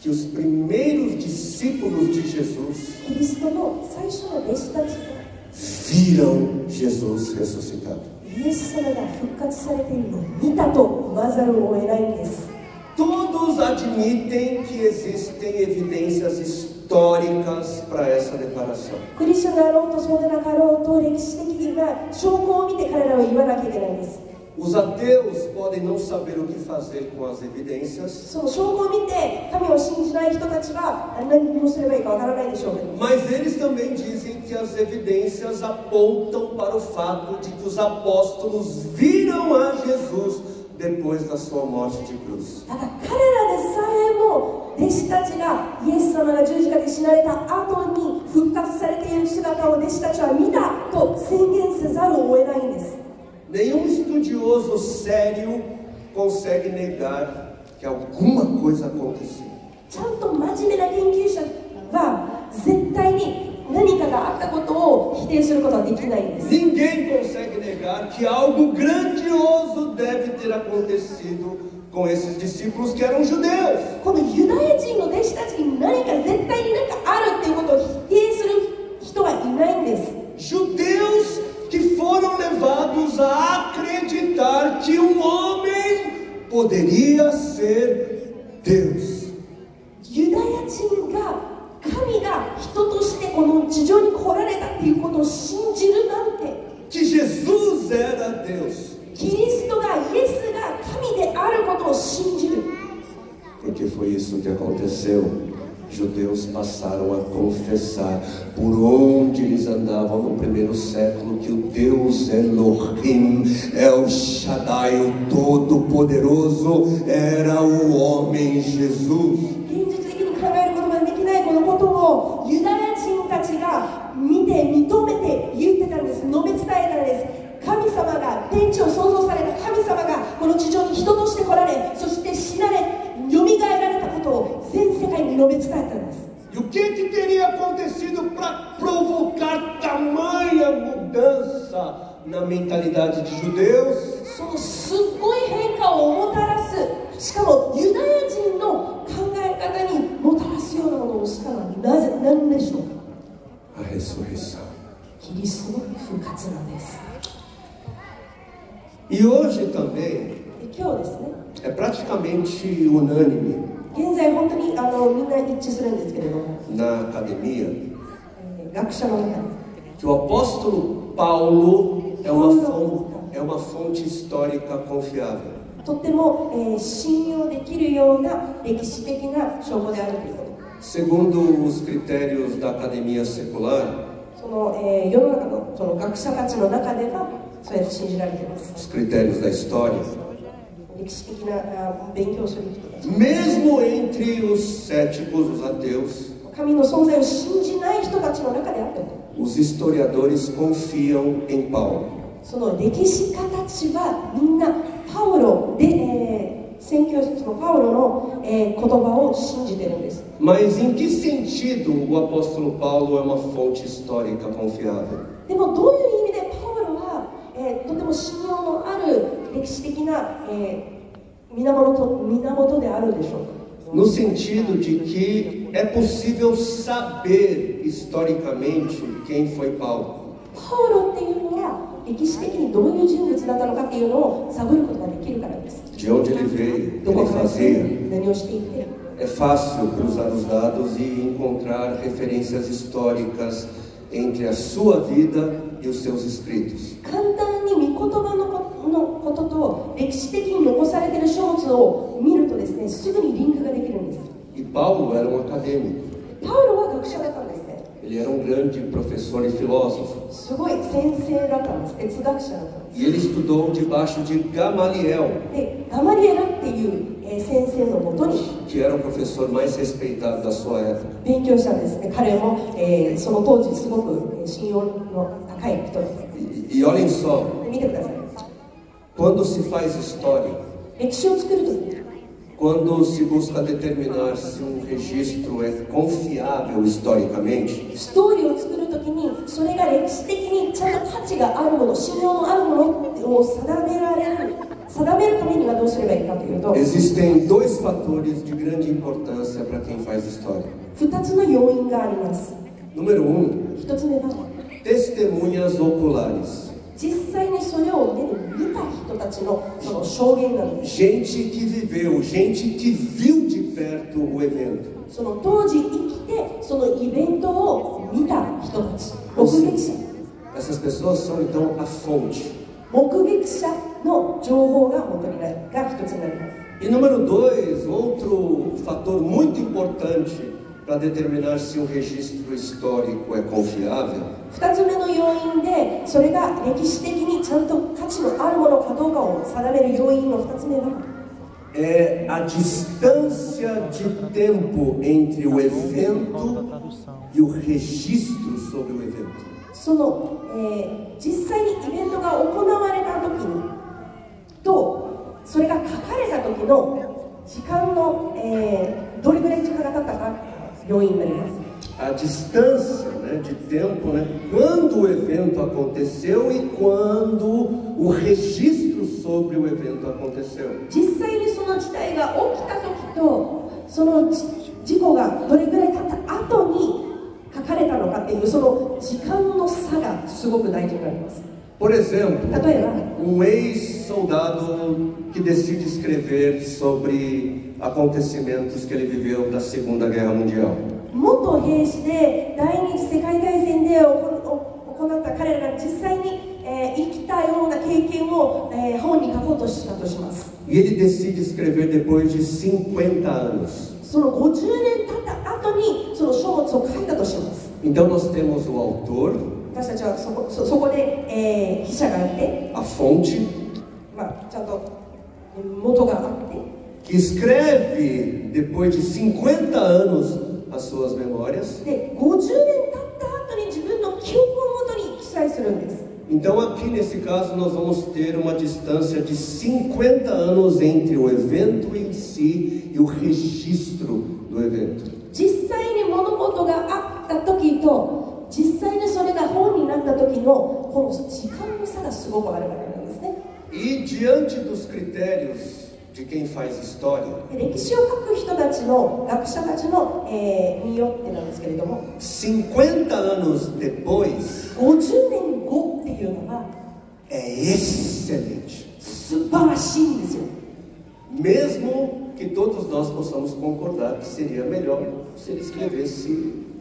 que os primeiros discípulos de Jesus キリストの最初の弟子たちが viram Jesus ressuscitado. イエス様が復活されているのを見たと言わざるを得ないんです。 Todos admitem que existem evidências históricas para essa declaração. クリスチャンであろうとそうでなかろうと歴史的な証拠を見て彼らは言わなきゃいけないんです。 Os ateus podem não saber o que fazer com as evidências, その証拠を見て神を信じない人たちは何をすればいいかわからないでしょうけど、 mas eles também dizem que as evidências apontam para o fato de que os apóstolos viram a Jesus depois da sua morte de cruz. ただ彼らでさえも弟子たちがイエス様が十字架で死なれた後に復活されている姿を弟子たちは見たと宣言せざるを得ないんです。 Nenhum estudioso sério consegue negar que alguma coisa aconteceu. ちゃんと真面目な研究者は絶対に何かがあったことを否定することはできないんです。 Ninguém consegue negar que algo grandioso deve ter acontecido com esses discípulos que eram judeus. このユダヤ人の弟子たちに何か絶対に何かあるっていうことを否定する人はいないんです。 Judeus que foram levados a acreditar que um homem poderia ser Deus. ユダヤ人が神が人としてこの地上に来られたっていうことを信じるなんて、 Que Jesus era Deus. キリストがイエスが神であることを信じる。 Porque foi isso que aconteceu. Judeus passaram a confessar por onde eles andavam no primeiro século que o Deus Elohim, El Shaddai, o Todo-Poderoso, era o homem Jesus. 現実的に考えることができないこのことをユダヤ人たちが見て認めて言ってたんです。述べ伝えたんです。神様が天地を創造された神様がこの地上に人として来られ、そして死なれよみがえられたことを全世界に述べ伝えたんです。 E o que teria acontecido para provocar tamanha mudança na mentalidade de judeus? そのすっごい変化をもたらす、しかもユダヤ人の考え方にもたらすようなものをしたのは何でしょうか。 A ressurreição. キリストの復活なんです。 E hoje também で今日ですね、 é praticamente unânime 現在本当にみんな一致するんですけれども、 na academia 学者の中に que o apóstolo Paulo é uma fonte histórica confiável. とっても、信用できるような歴史的な証拠であるということ。 Segundo os critérios da academia secular, その、世の中のその学者たちの中ではそうやって信じられています。 os critérios da história, 歴史的な勉強をする人たち、 mesmo entre os céticos, os ateus, 神の存在を信じない人たちの中であっても、 os historiadores confiam em Paulo. その歴史家たちはみんなパウロで、宣教師のパウロの、言葉を信じているんです。 Mas em que sentido o apóstolo Paulo é uma fonte histórica confiável? でもどういう意味でパウロは、とても信用のある歴史的な、源であるでしょうか。 No sentido de que é possível saber historicamente quem foi Paulo. パウロっていうのは歴史的にどういう人物だったのかっていうのを探ることができるからです。 De onde ele veio, どこ ele から来て fazia. 何をしていて、 É fácil cruzar os dados e encontrar referências históricas entre a sua vida e os seus escritos. 簡単に御言葉のことと歴史的に残されている書物を見るとですね、すぐにリンクができるんです。 E Paulo era um acadêmico. パウロは学者だったんですね。 Ele era um grande professor e filósofo. すごい先生だったんです。哲学者だったんです。 E ele estudou debaixo de Gamaliel, で、ガマリエラっていう、先生のもとに que era o professor mais respeitado da sua época. 勉強したんですね。彼も、その当時すごく信用の高い人です。 E olhem só, で見てください。 quando se faz história, 歴史を作るとき、 quando se busca determinar se um registro é confiável historicamente, ストーリーを作るときにそれが歴史的にちゃんと価値があるもの、信用のあるものを定めるためにはどうすればいいかというと、 existem dois fatores de grande importância para quem faz história. 2つの要因があります。 Número 1, 1つ目は testemunhas oculares. 実際にそれを目で見た人たちのその証言なんです。 Gente que viveu, gente que viu de perto o evento. その当時生きてそのイベントを見た人たち、目撃者。 Essas pessoas são então a fonte. 目撃者の情報が本当にが一つになります。 E número 2, outro fator muito importante para determinar se um registro histórico é confiável. 2つ目の要因で、それが歴史的にちゃんと価値のあるものかどうかを定める要因の2つ目は、é a distância de tempo entre o evento e o registro sobre o evento. その、実際にイベントが行われた時にと、それが書かれた時の時間の、どれぐらい時間が経ったか要因になります。A distância, né, de tempo, né, quando o evento aconteceu e quando o registro sobre o evento aconteceu. 実際にその事態が起きた時と、その事故がどれぐらい経った後に書かれたのかっていう、その時間の差がすごく大事になります。Por exemplo, 例えば、ex-soldado que decide escrever sobre acontecimentos que ele viveu da Segunda Guerra Mundial. 元兵士で第二次世界大戦で行った彼らが実際に、生きたような経験を、本に書こうとしたとします。E ele decide escrever depois de 50 anos. その50年経った後にその書物を書いたとします。Então nós temos o autor, 私たちはそこで、筆者がいて、a fonte, ちゃんと元があって、 que escreve depois de 50 anos as suas memórias. で、50年経った後に自分の記憶をもとに記載するんです。 Então aqui nesse caso nós vamos ter uma distância de 50 anos entre o evento em si e o registro do evento. 実際に物事があった時と、実際にそれが本になった時のこの時間の差がすごくあるわけなんですね。 E diante dos critérios de quem faz história, 歴史を書く人たちの学者たちの、によってなんですけれども、 50 anos depois 50年後っていうのが é excelente. 素晴らしいんですよ。 Mesmo que todos nós possamos concordar que seria melhor se ele escrevesse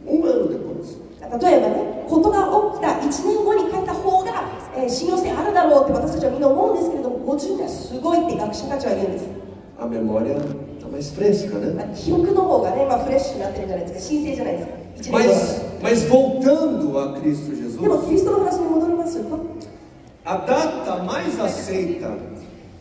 um ano depois. 例えばね、ことが起きた1年後に書いた方が、信用性あるだろうって私たちはみんな思うんですけれども、50年はすごいって学者たちは言うんです。 A memória está mais fresca, né? 記憶の方がね、フレッシュになってるんじゃないですか、神聖じゃないですか。1年後 Mas voltando a Cristo でも Jesus, キリストの話に戻りますよ。 a data mais aceita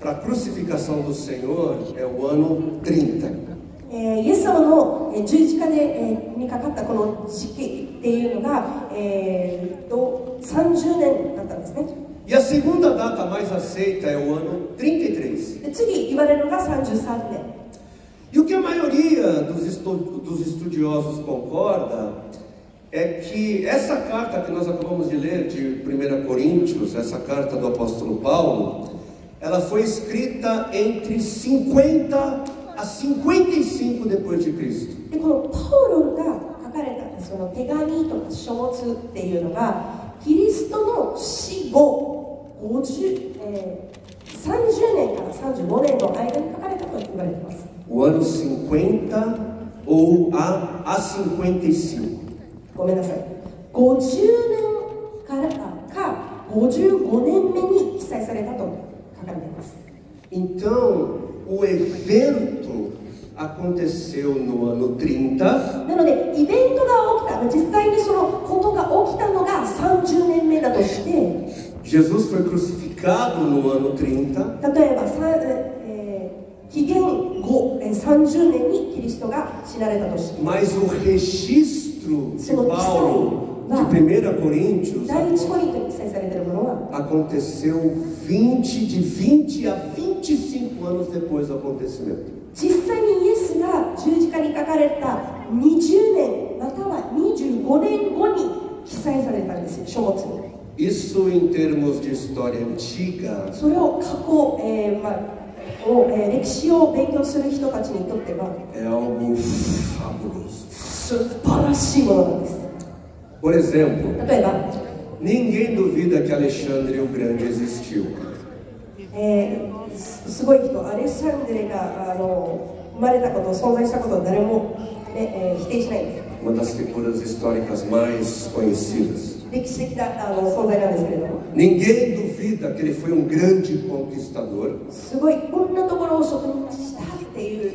para a crucificação do Senhor é o ano 30. イエス様の十字架で、にかかったこの時期っていうのが、30年だったんですね。 E a segunda data mais aceita é o ano 33. で次言われるのが33年。 E o que a maioria dos estudiosos concorda é que essa carta que nós acabamos de ler de 1 Coríntios, essa carta do apóstolo Paulo, ela foi escrita entre 50 a 55 depois de Cristo. でこのパウロが書かれたその手紙とか書物っていうのがキリストの死後30年から35年の間に書かれたと言われています。 O ano 50 ou a 55. ごめんなさい。50年からか55年目に記載されたと書かれています。 Então, o evento aconteceu no ano 30. なのでイベントが起きた、実際にそのことが起きたのが30年目だとして、 Jesus foi crucificado no ano 30. 例えば紀元後30年にキリストが死なれたとして、 Mas o registro de Paulo de 1 Coríntios 第一コリントに記載されているものは aconteceu de 20 a 25 anos depois do acontecimento. 実際にイエスが十字架に書かれた20年または25年後に記載されたんですよ、書物に。 Isso em termos de história antiga それを過去、歴史を勉強する人たちにとっては é algo fabuloso. 素晴らしいものなんです。 Por exemplo, 例えば、 ninguém duvida que Alexandre o Grande existiu. すごい人、アレクサンドレが生まれたこと、存在したことを誰も、否定しないんです。 Uma das figuras históricas mais conhecidas. 歴史的な存在なんですけれども、 Ninguém duvida que ele foi um grande conquistador. すごいこんなところを植民地したっていう、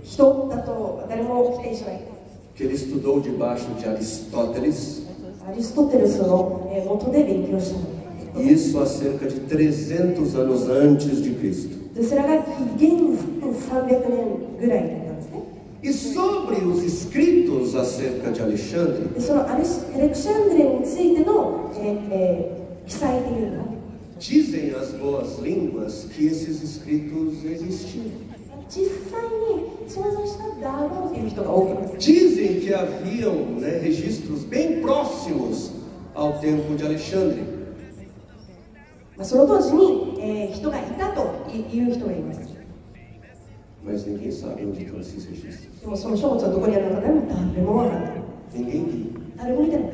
人だと誰も否定しない。 Que ele estudou debaixo de Aristóteles. アリストテレスの元で勉強したの。 Isso há cerca de 300 anos antes de Cristo. でそれが紀元300年ぐらいだったんですね。 E sobre os escritos acerca de Alexandre, でそのアレクシャンドレについての、記載というのは dizem as boas línguas que esses escritos existiam. 実際に存在しただろうという人が多くいます。 Dizem que haviam, né, registros bem próximos ao tempo de Alexandre. その当時に、人がいたという人がいます。 Mas ninguém sabe onde estão esses registros. でもその書物はどこにあるのか誰もわからない。 Ninguém viu. 誰も見てない。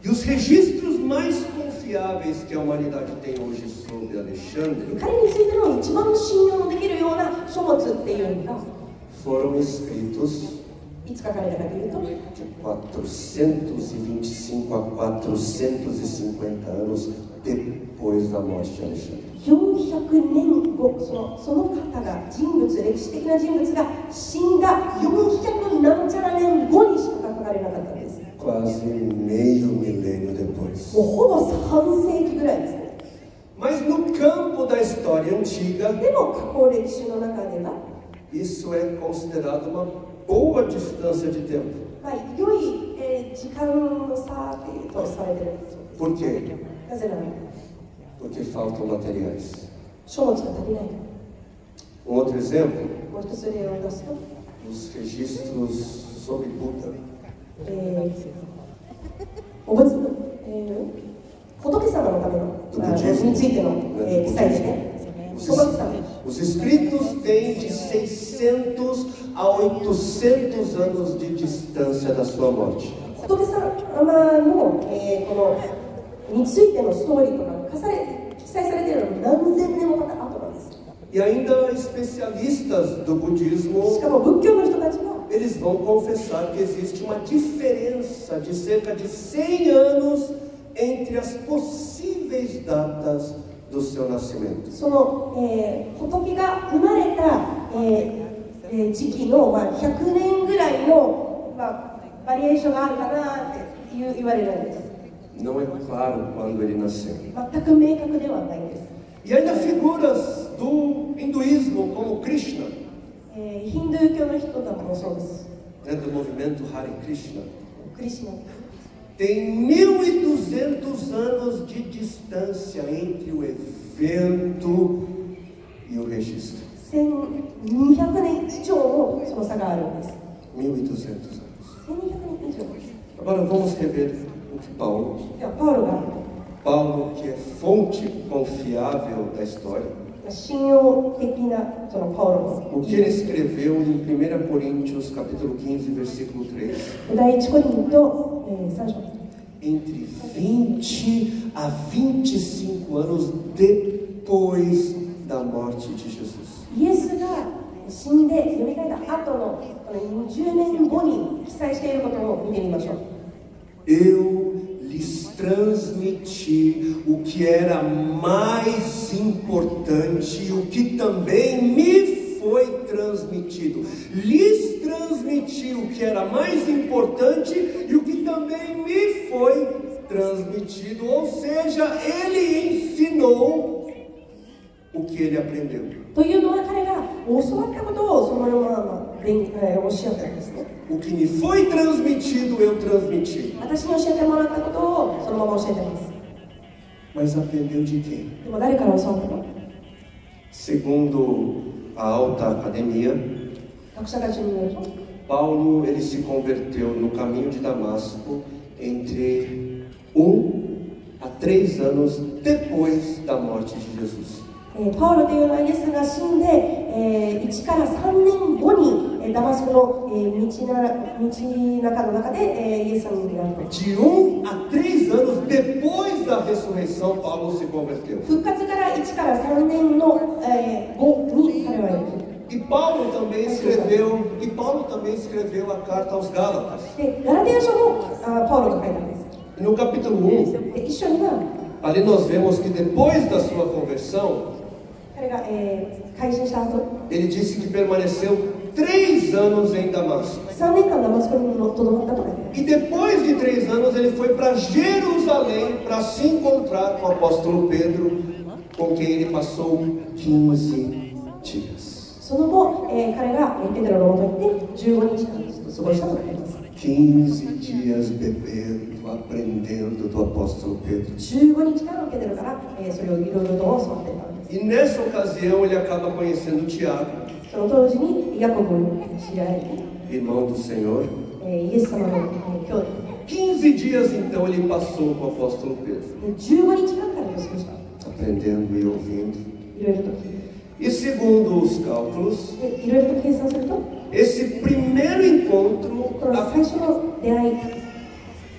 E os registros mais confiáveis que a humanidade tem hoje sobre Alexandre 彼についての一番信用のできるような書物っていうのが foram escritos いつ書かれたかというと de 425 a 450 anos depois da morte de Alexandre. 400年後、その方が歴史的な人物が死んだ400なんちゃら年後にしか書かれなかったんです。 Quase meio milênio depois. もうほぼ3世紀ぐらいですね。 Mas no campo da história antiga, でも過去歴史の中では、 isso é considerado uma boa distância de tempo. 良い、時間の差とされてるんです。 Por quê? なぜなら Porque faltam materiais. 書物が足りない。 Outro exemplo, もう一つ例を出すと、 os registros sobre Buda. お仏、仏様のためのについての、記載ですね。仏様。 Os escritos têm de 600 a 800 anos de distância da sua morte. 仏様の、このについてのストーリーとか記載されているのは何千年もまた後なんです。 E ainda especialistas do budismo, しかも仏教の人たちは eles vão confessar que existe uma diferença de cerca de 100 anos entre as possíveis datas do seu nascimento. その、仏が生まれた、時期の、100年ぐらいの、バリエーションがあるかなって言われるんです。 Não é claro quando ele nasceu. 全く明確ではないんです。 E ainda figuras do hinduísmo, como Krishna, ヒンドゥー教の人とかもそうです。 né, do movimento Hare Krishna, クリシュナ tem 1.200 anos de distância entre o evento e o registro. 1200年以上のその差があるんです。 1.200 anos. 1200年以上。 Agora vamos rever o que Paulo, ではパウロが Paulo que é fonte confiável da história, 信用的なそのパウロ o que ele escreveu em 1 Coríntios capítulo 15, versículo 3. の第一コリント3章 Entre 20 a 25 anos depois da morte de Jesus. イエスが死んで蘇られた後の20年後に記載していることを見てみましょう。 Eu lhes transmiti o que era mais importante e o que também me foi transmitido. Lhes transmiti o que era mais importante e o que também me foi transmitido. Ou seja, ele ensinou o que ele aprendeu. というのは彼が教わったことをそのまま教えたんですね。 O que me foi transmitido, eu transmiti. 私に教えてもらったことをそのまま教えてます。 Mas aprendeu de quem? でも誰から教わったの？ Segundo a alta academia, 学者たちによると Paulo ele se converteu no caminho de Damasco entre 1 a 3 anos depois da morte de Jesus. パウロというのはイエスが死んで、1から3年後にダマスコの道中の中でイエス様に出会うと。 De 1 a 3 anos depois da ressurreição, Paulo se converteu. 復活から1から3年の、後に彼は生きる。 E Paulo também escreveu a carta aos Gálatas. で、ガラテヤ書もパウロが書いたんです。 E no capítulo 1, で、一緒には ali nós vemos que depois da sua conversão, 彼が、改心した後、 ele disse que permaneceu 3 anos em Damasco. 3年間ダマスコにとどまったと書いてある。 E depois de 3 anos ele foi para Jerusalém para se encontrar com o apóstolo Pedro, com quem ele passou 15 dias. その後、彼がペテロのもとに行って15日間過ごしたと書いてあります。 15 dias bebendo, aprendendo do apóstolo Pedro. 15日間ペテロから、それをいろいろと教わっていたんです。 E nessa ocasião ele acaba conhecendo Tiago, その当時にヤコブに知り合い、 irmão do Senhor. イエス様の兄弟。 15 dias então ele passou com o apóstolo Pedro, 15日間彼と過ごした。 aprendendo e ouvindo. いろいろと聞いて。 E segundo os cálculos, でいろいろと計算すると、 esse primeiro encontro この最初の出会い、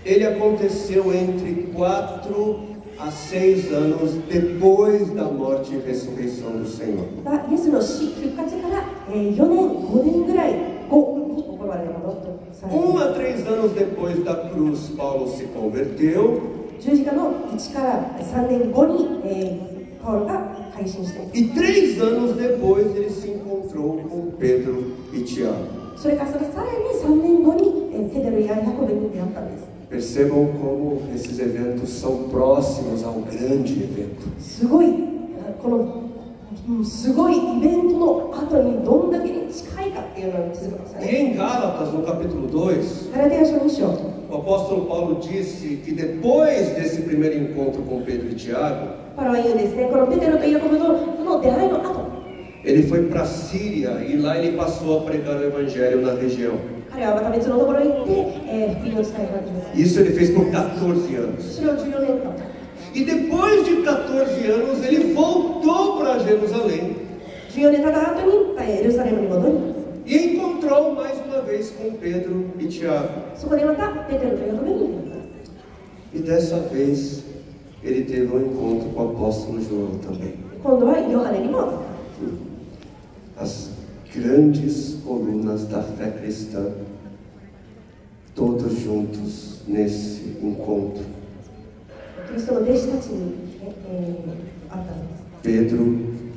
ele aconteceu entre 4 a 6 anos depois da morte e ressurreição do Senhor. がイエスの死、復活から4年、5年ぐらい後に行われたものとされています。 1 a 3 anos depois da cruz, Paulo se converteu. 十字架の1から3年後に、パウロが改心して、 E 3 anos depois ele se encontrou com Pedro e Tiago. それからそれさらに3年後にペテロやヤコブに出会ったんです。 Percebam como esses eventos são próximos ao grande evento. すごい、このすごいイベントの後にどんだけに近いかっていうのに気づくんですよ E ね。 em Gálatas, no capítulo 2, ガラテヤ書2章、 o apóstolo Paulo disse que depois desse primeiro encontro com Pedro e Tiago, パウロは言うんですね、このペテロとヤコブのこの出会いの後、 ele foi para a Síria e lá ele passou a pregar o evangelho na região. 彼はまた別のところに行って、福音を伝えたんです。 Isso ele fez por 14 anos. それを14年間。 E depois de 14 anos ele voltou para Jerusalém 14年経った後にエルサレムに戻り、 e encontrou mais uma vez com Pedro e Tiago. そこでまたペテロとヤコブに出会った。 E dessa vez ele teve um encontro com o apóstolo João também. 今度はヨハネにも会った。 As grandes colunas da fé cristã, todos juntos nesse encontro. キリストの弟子たちに、会ったんです。 Pedro,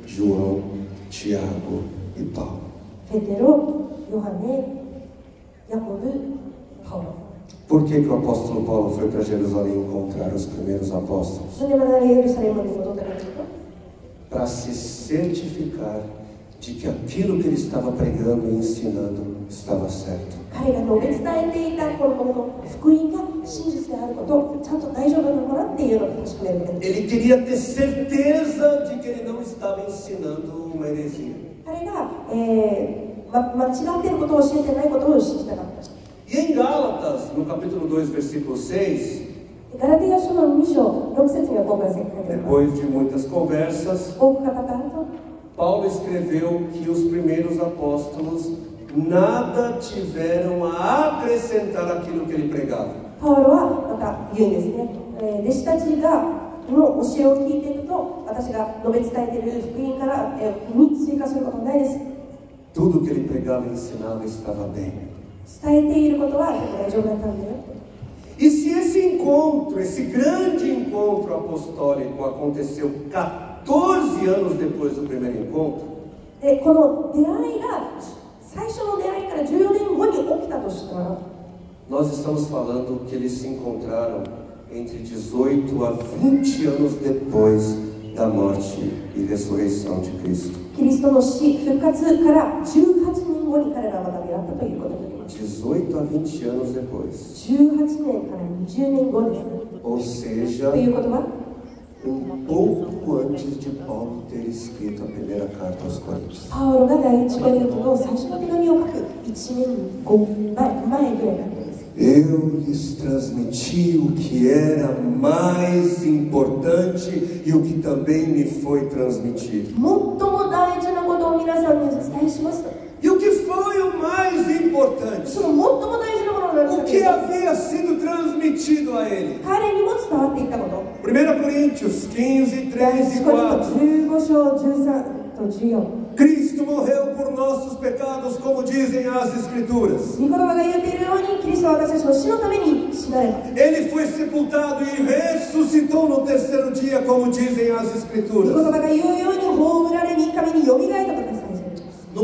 João, Tiago e Paulo. ペテロ、ヨハネ、ヤコブ、パウロ。 Por que o apóstolo Paulo foi para Jerusalém encontrar os primeiros apóstolos? それでまたエルサレムに戻ったかというと、 Para se certificar de que aquilo que ele estava pregando e ensinando estava certo. 彼が述べ伝えていたこの福音が真実であることをちゃんと大丈夫なのかなっていうのを確かめるためです。 Ele queria ter certeza de que ele não estava ensinando uma heresia. 彼が、間違っていることを教えてないことを信じたかった。 E em Gálatas, no capítulo 2, versículo 6, ガラテヤ書の2章6節にはこう書いてあります。 depois de muitas conversas, 多く語った後、 Paulo escreveu que os primeiros apóstolos nada tiveram a acrescentar àquilo que ele pregava. パウロはまた言うんですね。弟子たちがの教えを聞いていると、私が述べ伝えている福音からに追加することはないです。 Tudo que ele pregava e ensinava estava bem. 伝えていることは大丈夫だったんだよ。 E se esse encontro, esse grande encontro apostólico aconteceu 14 anos depois do primeiro encontro, で、この出会いが最初の出会いから14年後に起きたとしたら、 nós estamos falando que eles se encontraram entre 18 a 20 anos depois da morte e ressurreição de Cristo. キリストの死、復活から18年後に彼らはまた出会ったということになります。 18 a 20 anos depois. 18年から20年後ですね。 Ou seja, ということは、 pouco antes de Paulo ter escrito a primeira carta aos Coríntios. パウロが第一コリントの最初の手紙を書く1年後前ぐらいだったんです。 Eu lhes transmiti o que era mais importante e o que também me foi transmitido. 最も大事なことを皆さんにお伝えしますと。 E o que foi o mais importante? その最も大事なものなん O です que けど、 havia sido transmitido a ele? 彼にも伝わっていったこと。 1 Coríntios 15, 3 第 e 一コリント 4. 15章13と14。 Cristo morreu por nossos pecados, como dizem as Escrituras. 御言葉が言っているように、キリストは私たちの死のために死なれた。 Ele foi sepultado e ressuscitou no terceiro dia, como dizem as 御言 Escrituras. 葉が言うように葬られ3日目によみがえったと書かれています。 No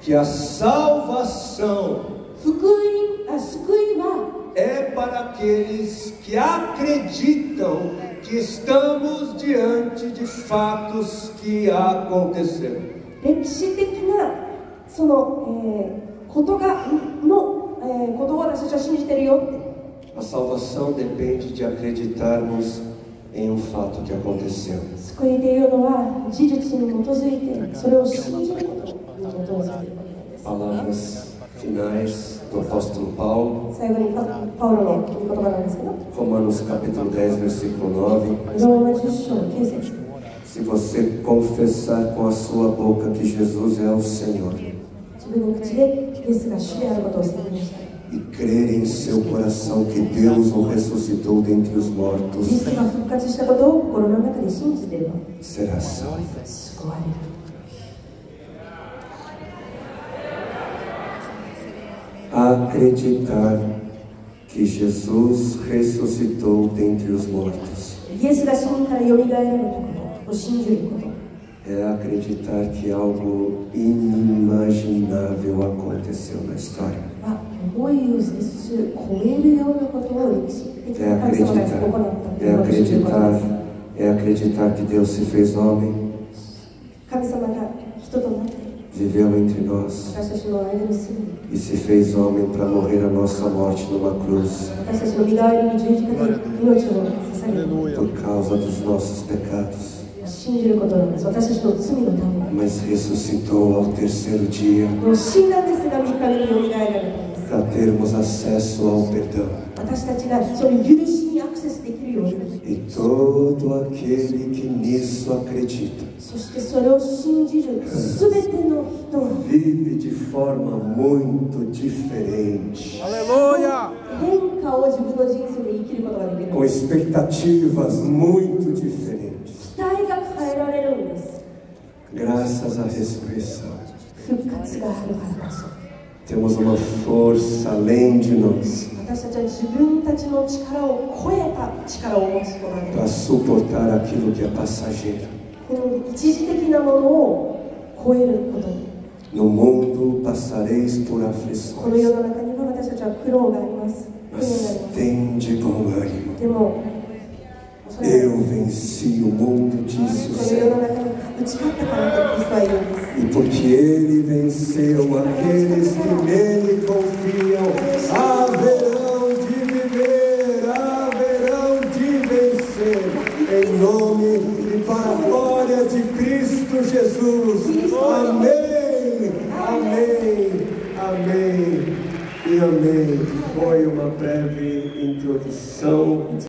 que a salvação 救いは é para aqueles que acreditam que estamos diante de fatos que aconteceram. 歴史的なその、ことを私たちは信じてるよって。 A salvação depende de acreditarmos em um fato que aconteceu. 救いというのは事実に基づいてそれを信じることに基づいているわけです。 Palavras finais do apóstolo Paulo. 最後にパウロの言葉なんですけど、 Romanos capítulo 10, versículo 9. ローマ10章9節。 Se você confessar com a sua boca que Jesus é o Senhor 自分の口でイエスが主であることを宣言した。 e crer em seu coração que Deus o ressuscitou dentre os イエ mortos, スが復活したことを心の中で信じていれば será salvo. 救われる。 Acreditar que Jesus ressuscitou dentre os mortos イエスが死人からよみがえられたことを信じること。 é acreditar que algo inimaginável aconteceu na história. 思いを絶する超えるようなことを歴史的 É な神様が行ったということを信じることです。 é acreditar que Deus se fez homem, 神様が人となって viveu entre nós 私たちの間に住み e se fez homem para morrer a nossa morte numa cruz 私たちの身代わりに十字架で命を捧げた por causa dos nossos pecados, 信じることなんです。私たちの罪のために mas ressuscitou ao terceiro dia もう死んだんですが3日目によみがえられたんです。 para termos acesso ao perdão. 私たちがその許しにアクセスできるように E todo aquele que nisso acredita そしてそれを信じるすべての人は vive de forma muito diferente, 変化を自分の人生で生きることができる com expectativas muito diferentes. 期待が変えられるんです。 Graças à ressurreição, 復活があるからこそ temos uma força além de nós 私たちは自分たちの力を超えた力を持つことができる para suportar aquilo que é passageiro. この一時的なものを超えることに No mundo passareis por この aflições, 世の中には私たちは苦労があります苦労があり mas ます tende bom ânimo. でもそれ Eu venci o mundo, disse o この世の Senhor. 中に打ち勝ったからとキリストは言うんです E porque ele venceu aqueles que nele confiam, haverão de viver, haverão de vencer, em nome e para a glória de Cristo Jesus. Amém, amém, amém e amém. Foi uma breve introdução.